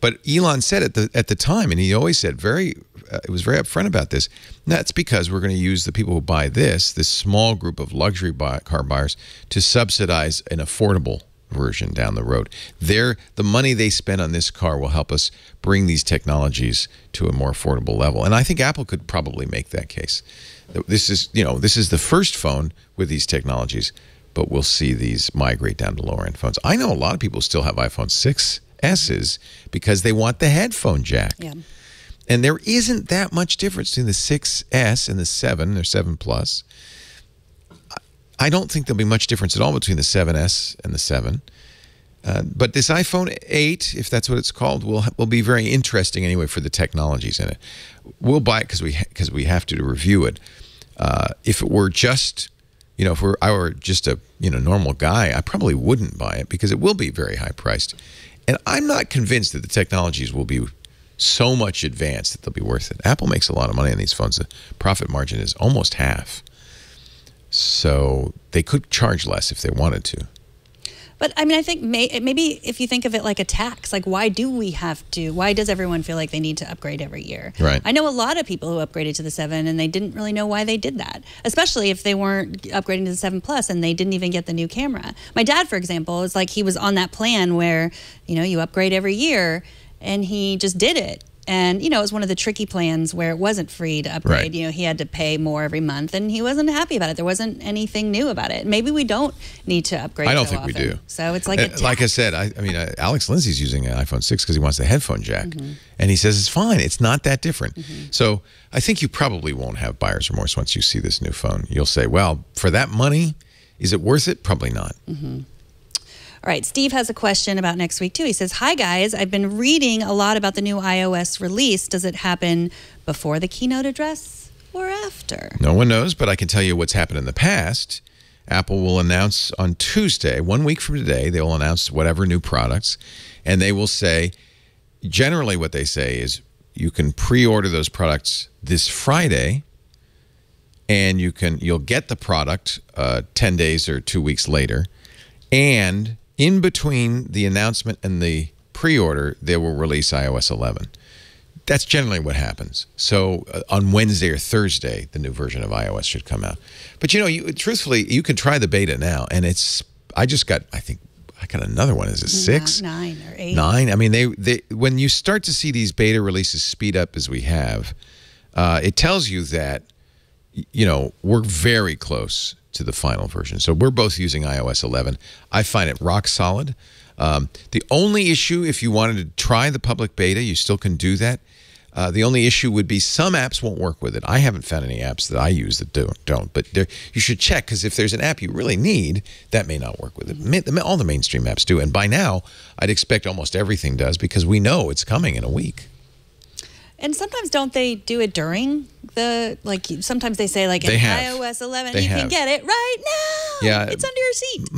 But Elon said at the time, and he always said it was very upfront about this, that's because we're going to use the people who buy this small group of luxury car buyers, to subsidize an affordable version down the road. The money they spend on this car will help us bring these technologies to a more affordable level. And I think Apple could probably make that case. This is the first phone with these technologies, but we'll see these migrate down to lower-end phones. I know a lot of people still have iPhone 6S's because they want the headphone jack. Yeah. And there isn't that much difference between the 6S and the 7 or 7 Plus. I don't think there'll be much difference at all between the 7S and the 7. But this iPhone 8, if that's what it's called, will be very interesting anyway for the technologies in it. We'll buy it because we have to review it. If it were just, if I were just a normal guy, I probably wouldn't buy it because it will be very high priced. And I'm not convinced that the technologies will be so much advanced that they'll be worth it. Apple makes a lot of money on these phones. The profit margin is almost half. So they could charge less if they wanted to. But I mean, I think maybe if you think of it like a tax, like why does everyone feel like they need to upgrade every year? Right. I know a lot of people who upgraded to the 7 and they didn't really know why they did that, especially if they weren't upgrading to the 7 Plus and they didn't even get the new camera. My dad, for example, is like he was on that plan where, you upgrade every year, and he just did it. And, it was one of the tricky plans where it wasn't free to upgrade. Right. He had to pay more every month, and he wasn't happy about it. There wasn't anything new about it. Maybe we don't need to upgrade. I don't so think often. we do. So it's like like I said, Alex Lindsay's using an iPhone 6 because he wants the headphone jack. And he says it's fine. It's not that different. So I think you probably won't have buyer's remorse once you see this new phone. You'll say, well, for that money, is it worth it? Probably not. All right, Steve has a question about next week, too. He says, hi, guys. I've been reading a lot about the new iOS release. Does it happen before the keynote address or after? No one knows, but I can tell you what's happened in the past. Apple will announce on Tuesday, 1 week from today, they will announce whatever new products, and they will say, generally what they say is, you can pre-order those products this Friday, and you'll get the product 10 days or 2 weeks later. And in between the announcement and the pre-order, they will release iOS 11. That's generally what happens. So on Wednesday or Thursday, the new version of iOS should come out. But you know, truthfully, you can try the beta now, and it's. I got another one. Is it 6, 9, or 8? 9. I mean, they when you start to see these beta releases speed up as we have, it tells you that we're very close to the final version. So we're both using iOS 11. I find it rock solid. The only issue, if you wanted to try the public beta, you still can do that. The only issue would be some apps won't work with it. I haven't found any apps that I use that don't. But you should check, because if there's an app you really need, that may not work with it. All the mainstream apps do. And by now, I'd expect almost everything does, because we know it's coming in a week. And sometimes don't they do it during sometimes they say in iOS 11, you can get it right now. Yeah. It's under your seat.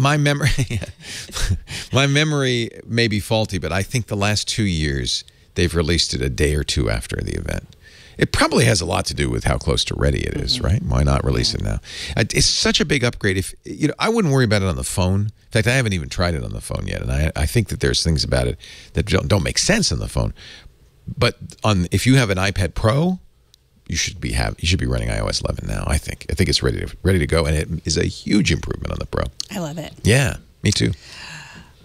My memory may be faulty, but I think the last 2 years, they've released it a day or two after the event. It probably has a lot to do with how close to ready it is, right? Why not release it now? It's such a big upgrade. I wouldn't worry about it on the phone. In fact, I haven't even tried it on the phone yet, and I think that there's things about it that don't make sense on the phone. But if you have an iPad Pro, you should be running iOS 11 now. I think it's ready to go, and it is a huge improvement on the Pro. I love it. Yeah, me too.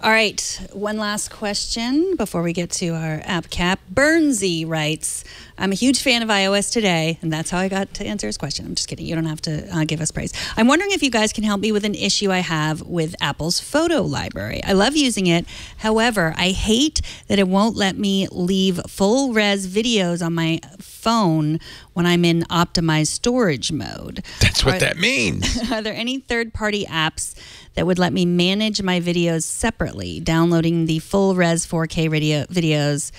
All right, one last question before we get to our app cap. Burnsy writes, I'm a huge fan of iOS today, and that's how I got to answer his question. I'm just kidding. You don't have to give us praise. I'm wondering if you guys can help me with an issue I have with Apple's photo library. I love using it. However, I hate that it won't let me leave full-res videos on my phone when I'm in optimized storage mode. That's what that means. Are there any third-party apps that would let me manage my videos separately? Downloading the full-res 4K videos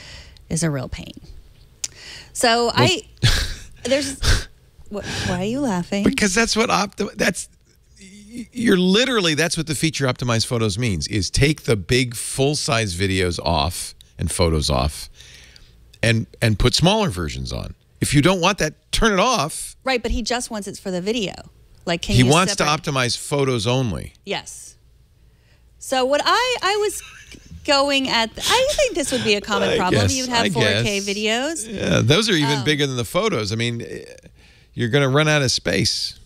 is a real pain. So why are you laughing? Because that's what that's what the feature optimized photos means, is take the big full-size videos off and photos off and put smaller versions on. If you don't want that, turn it off. Right, but he just wants it for the video. He wants to optimize photos only. Yes. So what I was going at, I think this would be a common problem. You'd have 4K videos. Yeah, those are even bigger than the photos. I mean, you're going to run out of space.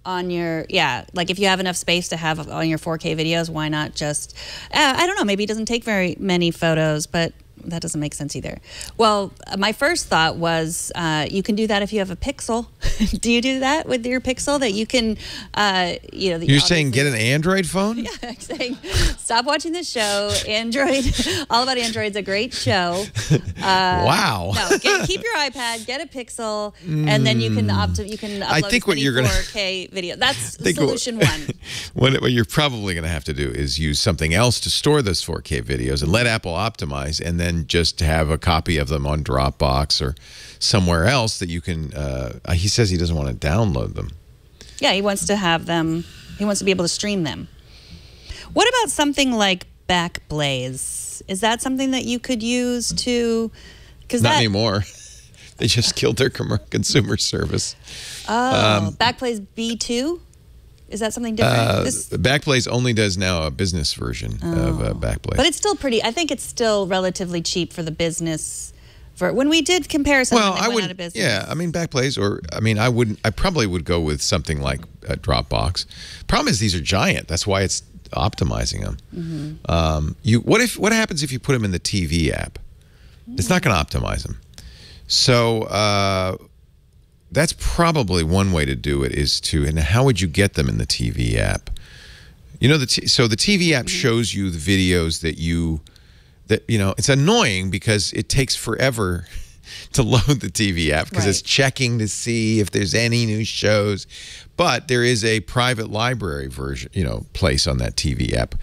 On your, like if you have enough space to have on your 4K videos, why not just, I don't know, maybe it doesn't take very many photos, but that doesn't make sense either. Well, my first thought was you can do that if you have a Pixel. Do you do that with your Pixel? That you can, You're saying get an Android phone? Yeah, I'm saying stop watching this show. Android, All About Android's a great show. Wow. No, keep your iPad, get a Pixel, and then you can upload I think what you're 4K video. That's solution one. What you're probably going to have to do is use something else to store those 4K videos and let Apple optimize, and then just have a copy of them on Dropbox or somewhere else that you can, he says he doesn't want to download them. Yeah, he wants to have them, he wants to be able to stream them. What about something like Backblaze? Is that something that you could use to, Not anymore. They just killed their consumer service. Oh, Backblaze B2? Is that something different? Backblaze only does now a business version of Backblaze. But it's still I think it's still relatively cheap for the business. When we did comparison, well, I went out of business. Yeah, I mean Backblaze, I probably would go with something like Dropbox. Problem is these are giant. That's why it's optimizing them. Mm-hmm. What happens if you put them in the TV app? It's not going to optimize them. So that's probably one way to do it, and how would you get them in the TV app? So the TV app shows you the videos it's annoying because it takes forever to load the TV app because it's checking to see if there's any new shows. But there is a private library version, place on that TV app.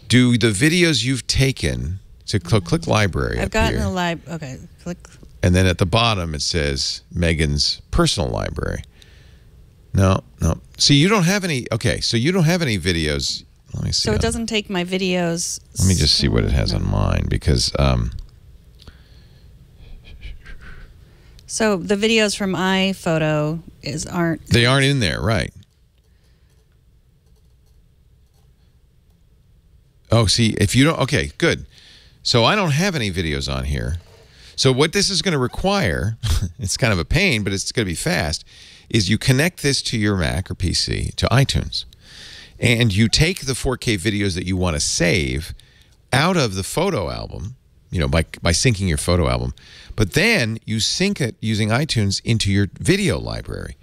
Do the videos you've taken, so click library. I've gotten the library. Okay, click. And then at the bottom it says Megan's personal library. No. So you don't have any. Okay, so you don't have any videos. Let me see. So it doesn't take my videos. Let me just see what it has on mine because. So the videos from iPhoto aren't. They aren't in there, right? Oh, see, if you don't, okay, good. So I don't have any videos on here. So what this is going to require, it's kind of a pain, but it's going to be fast, is you connect this to your Mac or PC, to iTunes, and you take the 4K videos that you want to save out of the photo album, you know, by syncing your photo album, but then you sync it using iTunes into your video library,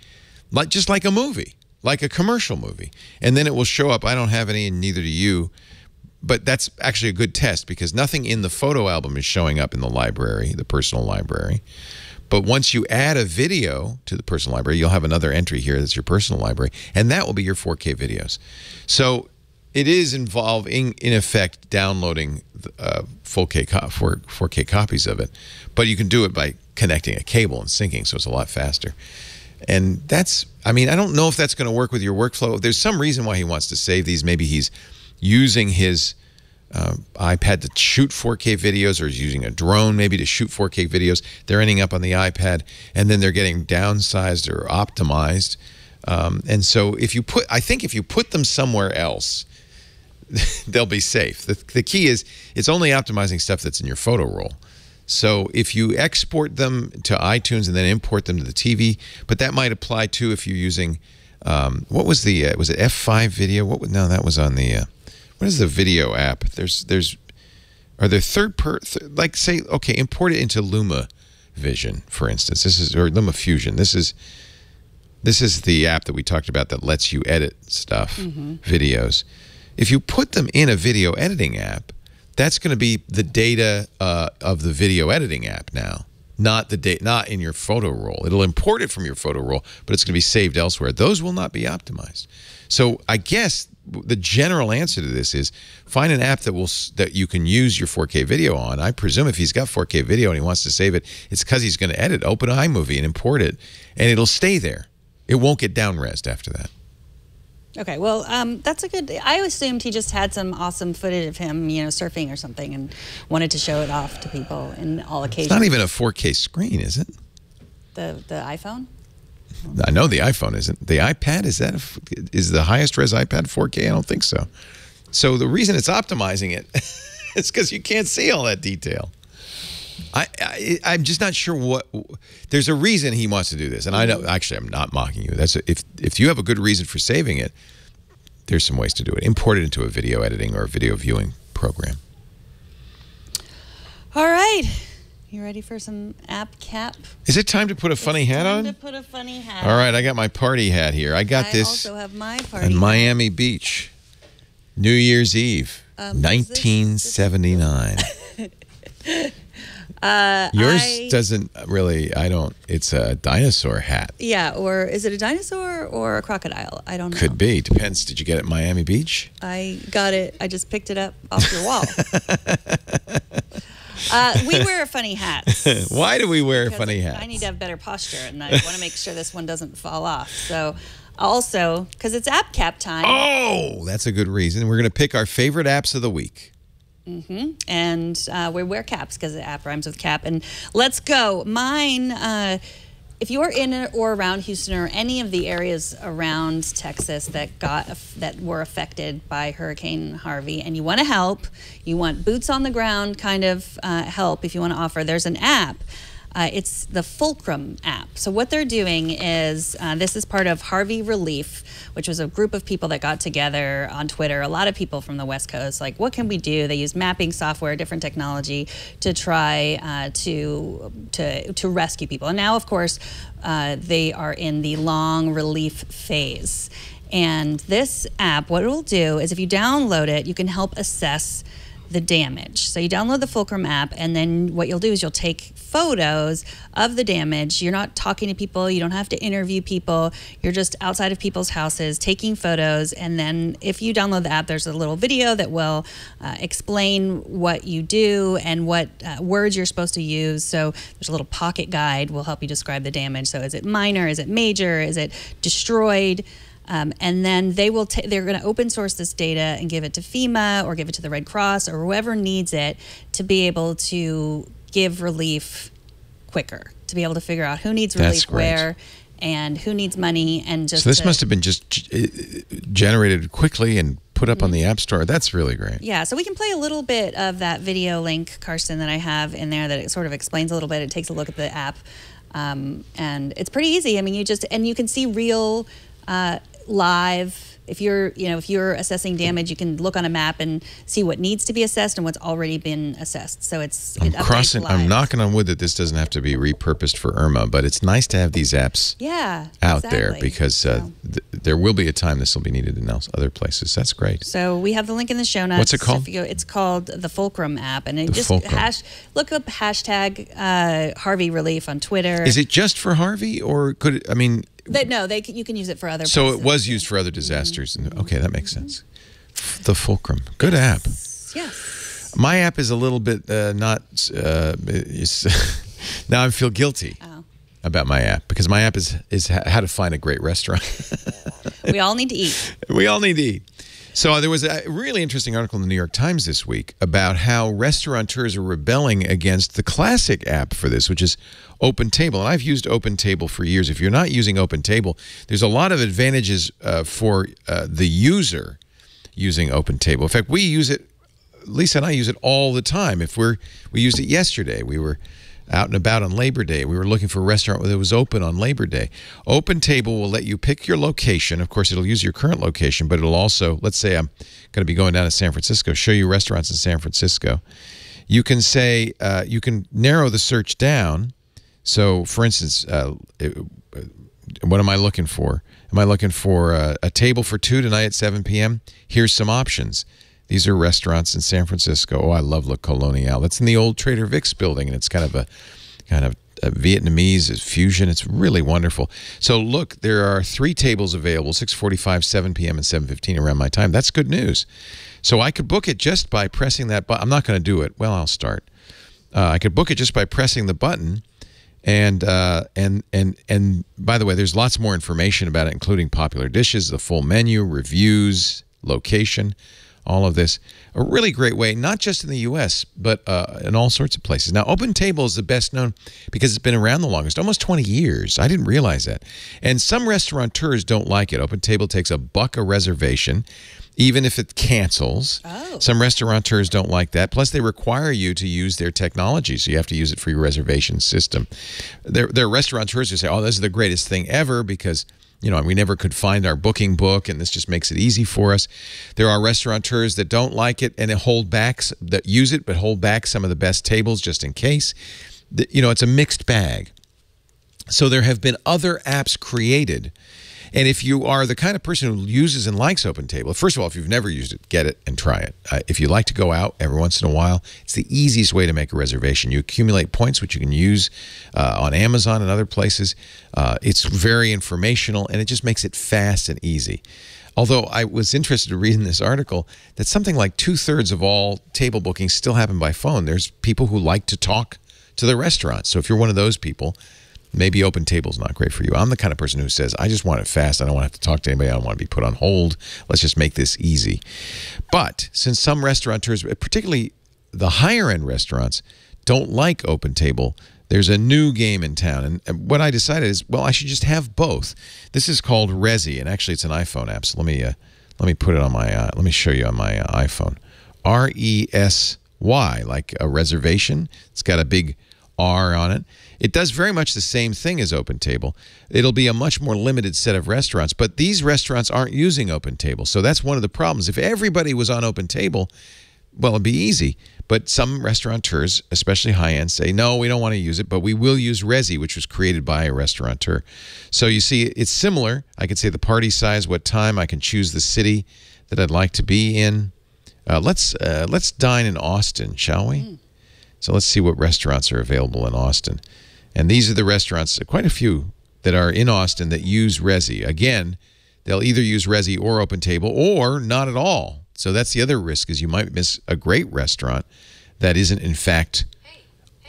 just like a movie, like a commercial movie, and then it will show up. I don't have any, and neither do you. But that's actually a good test because nothing in the photo album is showing up in the library, the personal library. But once you add a video to the personal library, you'll have another entry here that's your personal library, and that will be your 4K videos. So it is involving, in effect, downloading 4K copies of it. But you can do it by connecting a cable and syncing, so it's a lot faster. And that's, I mean, I don't know if that's going to work with your workflow. There's some reason why he wants to save these. Maybe he's using his iPad to shoot 4K videos, or he's using a drone maybe to shoot 4K videos. They're ending up on the iPad, and then they're getting downsized or optimized. And so if you put, I think if you put them somewhere else, they'll be safe. The key is it's only optimizing stuff that's in your photo roll. So if you export them to iTunes and then import them to the TV, but that might apply too if you're using, what was the, was it F5 video? No, that was on the, what is the video app? Are there like say, okay, import it into LumaVision, for instance. Or LumaFusion. This is the app that we talked about that lets you edit stuff, videos. If you put them in a video editing app, that's going to be the data of the video editing app now, not in your photo roll. It'll import it from your photo roll, but it's going to be saved elsewhere. Those will not be optimized. So I guess the general answer to this is find an app that you can use your 4K video on. I presume if he's got 4K video and he wants to save it, it's because he's going to edit, open iMovie and import it, and it'll stay there. It won't get down-resed after that. Okay, well, that's a good. I assumed he just had some awesome footage of him, you know, surfing or something, and wanted to show it off to people in all occasions. It's not even a 4K screen, is it? The iPhone? I know the iPhone isn't. The iPad, is the highest res iPad 4K? I don't think so. So the reason it's optimizing it is because you can't see all that detail. I'm just not sure what. There's a reason he wants to do this, and I know. Actually, I'm not mocking you. That's if you have a good reason for saving it, there's some ways to do it. Import it into a video editing or a video viewing program. All right, you ready for some app cap? Is it time to put a funny hat on? Time to put a funny hat. All right, I got my party hat here. I got this. I also have my party in hat. Miami Beach, New Year's Eve, 1979. Yours doesn't really, it's a dinosaur hat. Yeah, or is it a dinosaur or a crocodile? I don't know. Could be. Depends. Did you get it at Miami Beach? I got it. I just picked it up off your wall. We wear funny hats. Why do we wear funny hats? I need to have better posture, and I want to make sure this one doesn't fall off. So also, because it's app cap time. Oh, that's a good reason. We're going to pick our favorite apps of the week. And we wear caps because the app rhymes with cap. And let's go. Mine, if you're in or around Houston or any of the areas around Texas that were affected by Hurricane Harvey, and you want to help, you want boots on the ground kind of help, if you want to offer, there's an app. It's the Fulcrum app. So what they're doing is, this is part of Harvey Relief, which was a group of people that got together on Twitter, a lot of people from the West Coast, like, what can we do? They use mapping software, different technology to try to rescue people. And now, of course, they are in the long relief phase. And this app, what it will do is if you download it, you can help assess the damage. So you download the Fulcrum app, and then what you'll do is you'll take photos of the damage. You're not talking to people. You don't have to interview people. You're just outside of people's houses taking photos. And then if you download the app, there's a little video that will explain what you do and what words you're supposed to use. So there's a little pocket guide will help you describe the damage. So is it minor? Is it major? Is it destroyed? And then they're going to open source this data and give it to FEMA or give it to the Red Cross or whoever needs it to be able to give relief quicker, to be able to figure out who needs relief where and who needs money. And just so this must have been just generated quickly and put up on the App Store. That's really great. Yeah, so we can play a little bit of that video link, Karsten, that I have in there that it sort of explains a little bit. It takes a look at the app, and it's pretty easy. I mean, you can see real live. If you're assessing damage, you can look on a map and see what needs to be assessed and what's already been assessed. So I'm knocking on wood that this doesn't have to be repurposed for Irma, but it's nice to have these apps out there because there will be a time this will be needed in other places. That's great. So we have the link in the show notes. What's it called? It's called the Fulcrum app, and look up hashtag Harvey Relief on Twitter. Is it just for Harvey, or could it, I mean? You can use it for other. So places. it was used for other disasters. Okay, that makes sense. The Fulcrum, good app. Yes. My app is a little bit not. Now I feel guilty about my app because my app is how to find a great restaurant. We all need to eat. We all need to eat. So there was a really interesting article in the New York Times this week about how restaurateurs are rebelling against the classic app for this, which is OpenTable. And I've used OpenTable for years. If you're not using OpenTable, there's a lot of advantages for the user using OpenTable. In fact, we use it, Lisa and I use it all the time. We used it yesterday. We were out and about on Labor Day. We were looking for a restaurant that was open on Labor Day. OpenTable will let you pick your location. Of course, it'll use your current location, but it'll also, let's say I'm going to be going down to San Francisco, show you restaurants in San Francisco. You can say, you can narrow the search down. So, for instance, what am I looking for? Am I looking for a table for 2 tonight at 7 p.m.? Here's some options. These are restaurants in San Francisco. Oh, I love Le Colonial. It's in the old Trader Vic's building, and it's kind of a Vietnamese fusion. It's really wonderful. So look, there are 3 tables available: 6:45, 7 p.m., and 7:15 around my time. That's good news. So I could book it just by pressing that button. I'm not going to do it. Well, I'll start. I could book it just by pressing the button. And by the way, there's lots more information about it, including popular dishes, the full menu, reviews, location. All of this, a really great way, not just in the U.S., but in all sorts of places. Now, OpenTable is the best known because it's been around the longest, almost 20 years. I didn't realize that. And some restaurateurs don't like it. OpenTable takes $1 a reservation, even if it cancels. Oh. Some restaurateurs don't like that. Plus, they require you to use their technology, so you have to use it for your reservation system. There are restaurateurs who say, oh, this is the greatest thing ever because we never could find our booking book, and this just makes it easy for us. There are restaurateurs that don't like it and that use it, but hold back some of the best tables just in case. It's a mixed bag. So there have been other apps created. And if you are the kind of person who uses and likes OpenTable, first of all, if you've never used it, get it and try it. If you like to go out every once in a while, it's the easiest way to make a reservation. You accumulate points, which you can use on Amazon and other places. It's very informational, and it just makes it fast and easy. Although I was interested to read in this article that something like 2/3 of all table bookings still happen by phone. There's people who like to talk to the restaurant. So if you're one of those people, maybe OpenTable is not great for you. I'm the kind of person who says, I just want it fast. I don't want to have to talk to anybody. I don't want to be put on hold. Let's just make this easy. But since some restaurateurs, particularly the higher-end restaurants, don't like OpenTable, there's a new game in town. And what I decided is, well, I should just have both. This is called Resi, and actually it's an iPhone app. So let me put it on my, let me show you on my iPhone. RESY, like a reservation. It's got a big R on it. It does very much the same thing as OpenTable. It'll be a much more limited set of restaurants, but these restaurants aren't using OpenTable. So that's one of the problems. If everybody was on OpenTable, well, it'd be easy. But some restaurateurs, especially high-end, say, no, we don't want to use it, but we will use Resi, which was created by a restaurateur. So you see, it's similar. I can say the party size, what time. I can choose the city that I'd like to be in. Let's dine in Austin, shall we? So let's see what restaurants are available in Austin. And these are the restaurants, quite a few, that are in Austin that use Resi. Again, they'll either use Resi or OpenTable or not at all. So that's the other risk, is you might miss a great restaurant that isn't, in fact,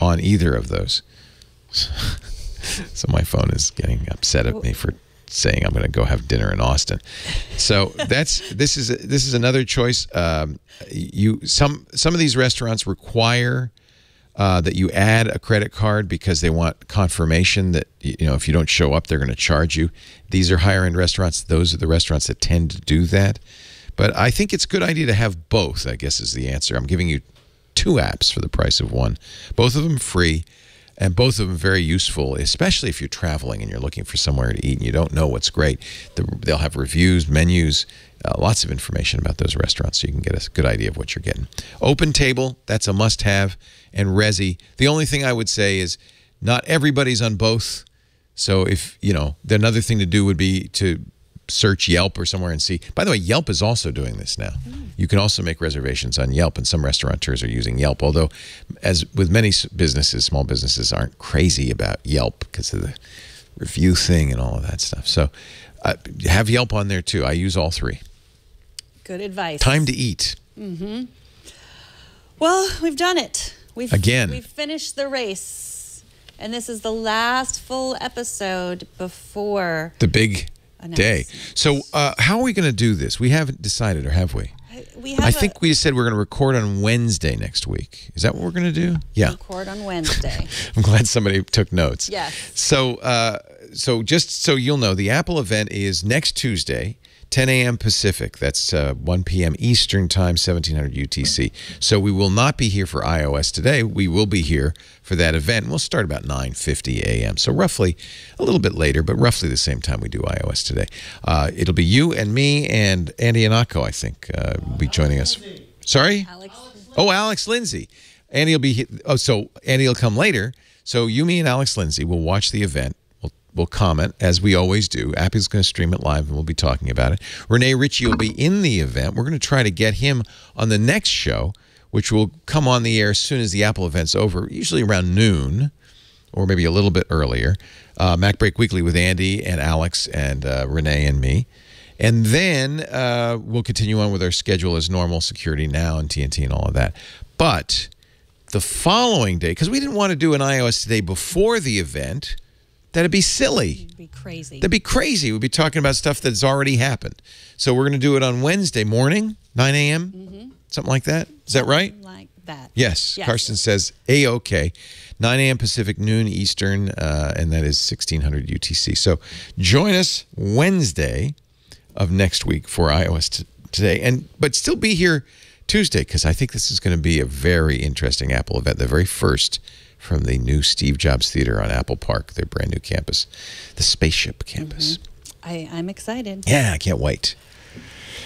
on either of those. So my phone is getting upset at me for saying I'm going to go have dinner in Austin. So this is another choice. Some of these restaurants require that you add a credit card because they want confirmation that, if you don't show up, they're going to charge you. These are higher end restaurants. Those are the restaurants that tend to do that. But I think it's a good idea to have both, I guess is the answer. I'm giving you 2 apps for the price of one. Both of them free, and both of them very useful, especially if you're traveling and you're looking for somewhere to eat and you don't know what's great. They'll have reviews, menus, lots of information about those restaurants so you can get a good idea of what you're getting. Open Table, that's a must-have, and Resi. The only thing I would say is not everybody's on both. So if, another thing to do would be to search Yelp or somewhere and see. By the way, Yelp is also doing this now. You can also make reservations on Yelp, and some restaurateurs are using Yelp. Although, as with many businesses, small businesses aren't crazy about Yelp because of the review thing and all of that stuff. So have Yelp on there too. I use all 3. Good advice. Time to eat. Well, we've done it. We've finished the race. And this is the last full episode before the big day. So how are we going to do this? We haven't decided, or have we? I think we said we're going to record on Wednesday next week. Is that what we're going to do? Yeah. Record on Wednesday. I'm glad somebody took notes. Yes. So just so you'll know, the Apple event is next Tuesday, 10 a.m. Pacific. That's 1 p.m. Eastern Time, 1700 UTC. So we will not be here for iOS today. We will be here for that event. We'll start about 9:50 a.m. So roughly a little bit later, but roughly the same time we do iOS today. It'll be you and me and Andy Anako, I think, will be joining us. Sorry? Alex Lindsay. Andy will be. So Andy will come later. So you, me, and Alex Lindsay will watch the event. We'll comment, as we always do. Appy's going to stream it live, and we'll be talking about it. Renee Ritchie will be in the event. We're going to try to get him on the next show, which will come on the air as soon as the Apple event's over, usually around noon, or maybe a little bit earlier. Mac Break Weekly with Andy and Alex and Renee and me. And then we'll continue on with our schedule as normal, Security Now and TNT and all of that. But the following day, because we didn't want to do an iOS Today before the event, that'd be silly. It'd be crazy. That'd be crazy. We'd be talking about stuff that's already happened. So we're going to do it on Wednesday morning, 9 a.m., something like that. Is that right? Like that. Yes. Karsten says A-OK. 9 a.m. Pacific, noon Eastern, and that is 1600 UTC. So join us Wednesday of next week for iOS Today, but still be here Tuesday, because I think this is going to be a very interesting Apple event, the very first from the new Steve Jobs Theater on Apple Park, their brand new campus, the Spaceship Campus. I'm excited. Yeah, I can't wait.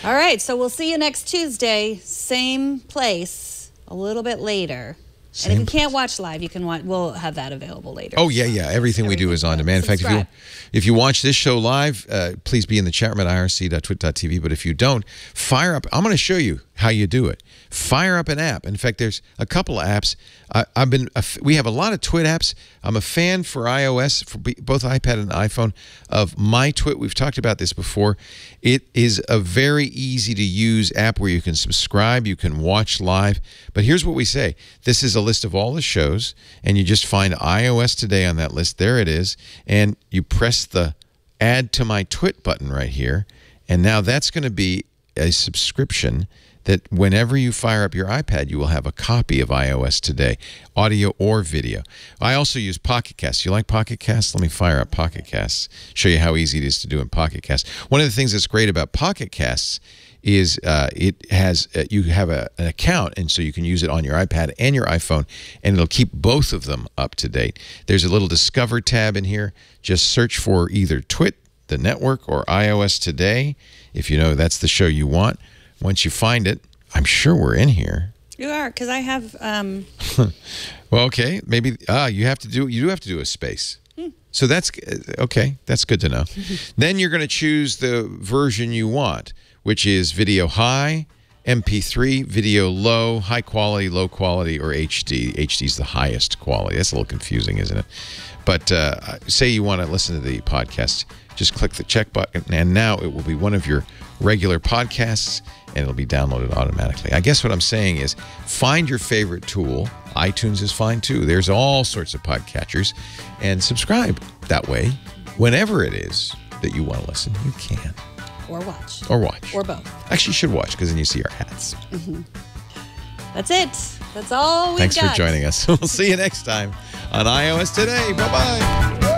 All right, so we'll see you next Tuesday, same place, a little bit later. And if you can't watch live, you can watch. We'll have that available later. Oh, yeah. Everything we do is on demand. In fact, if you watch this show live, please be in the chat room at irc.twit.tv. But if you don't, fire up. I'm going to show you how you do it. Fire up an app. In fact, there's a couple of apps. We have a lot of Twit apps. I'm a fan for iOS, for both iPad and iPhone, of MyTwit. We've talked about this before. It is a very easy to use app where you can subscribe, you can watch live. But here's what we say. This is a list of all the shows, and you just find iOS Today on that list. There it is. And you press the Add to My Twit button right here. And now that's going to be a subscription that whenever you fire up your iPad, you will have a copy of iOS Today, audio or video. I also use Pocket Casts. You like Pocket Casts? Let me fire up Pocket Casts, show you how easy it is to do in Pocket Casts. One of the things that's great about Pocket Casts is it has you have an account, and so you can use it on your iPad and your iPhone, and it'll keep both of them up to date. There's a little Discover tab in here. Just search for either Twit, the network, or iOS Today, if you know that's the show you want. Once you find it, I'm sure we're in here. You are, because I have. Well, okay, maybe you do have to do a space. So that's okay. That's good to know. Then you're going to choose the version you want, which is video high, MP3, video low, high quality, low quality, or HD. HD is the highest quality. That's a little confusing, isn't it? But say you want to listen to the podcast, just click the check button, and now it will be one of your regular podcasts, and it'll be downloaded automatically. I guess what I'm saying is find your favorite tool. iTunes is fine too. There's all sorts of podcatchers, and subscribe. That way, whenever it is that you want to listen, you can. Or watch. Or watch. Or both. Actually, you should watch, because then you see our hats. That's it. That's all we got. Thanks for joining us. We'll see you next time on iOS Today. Bye-bye.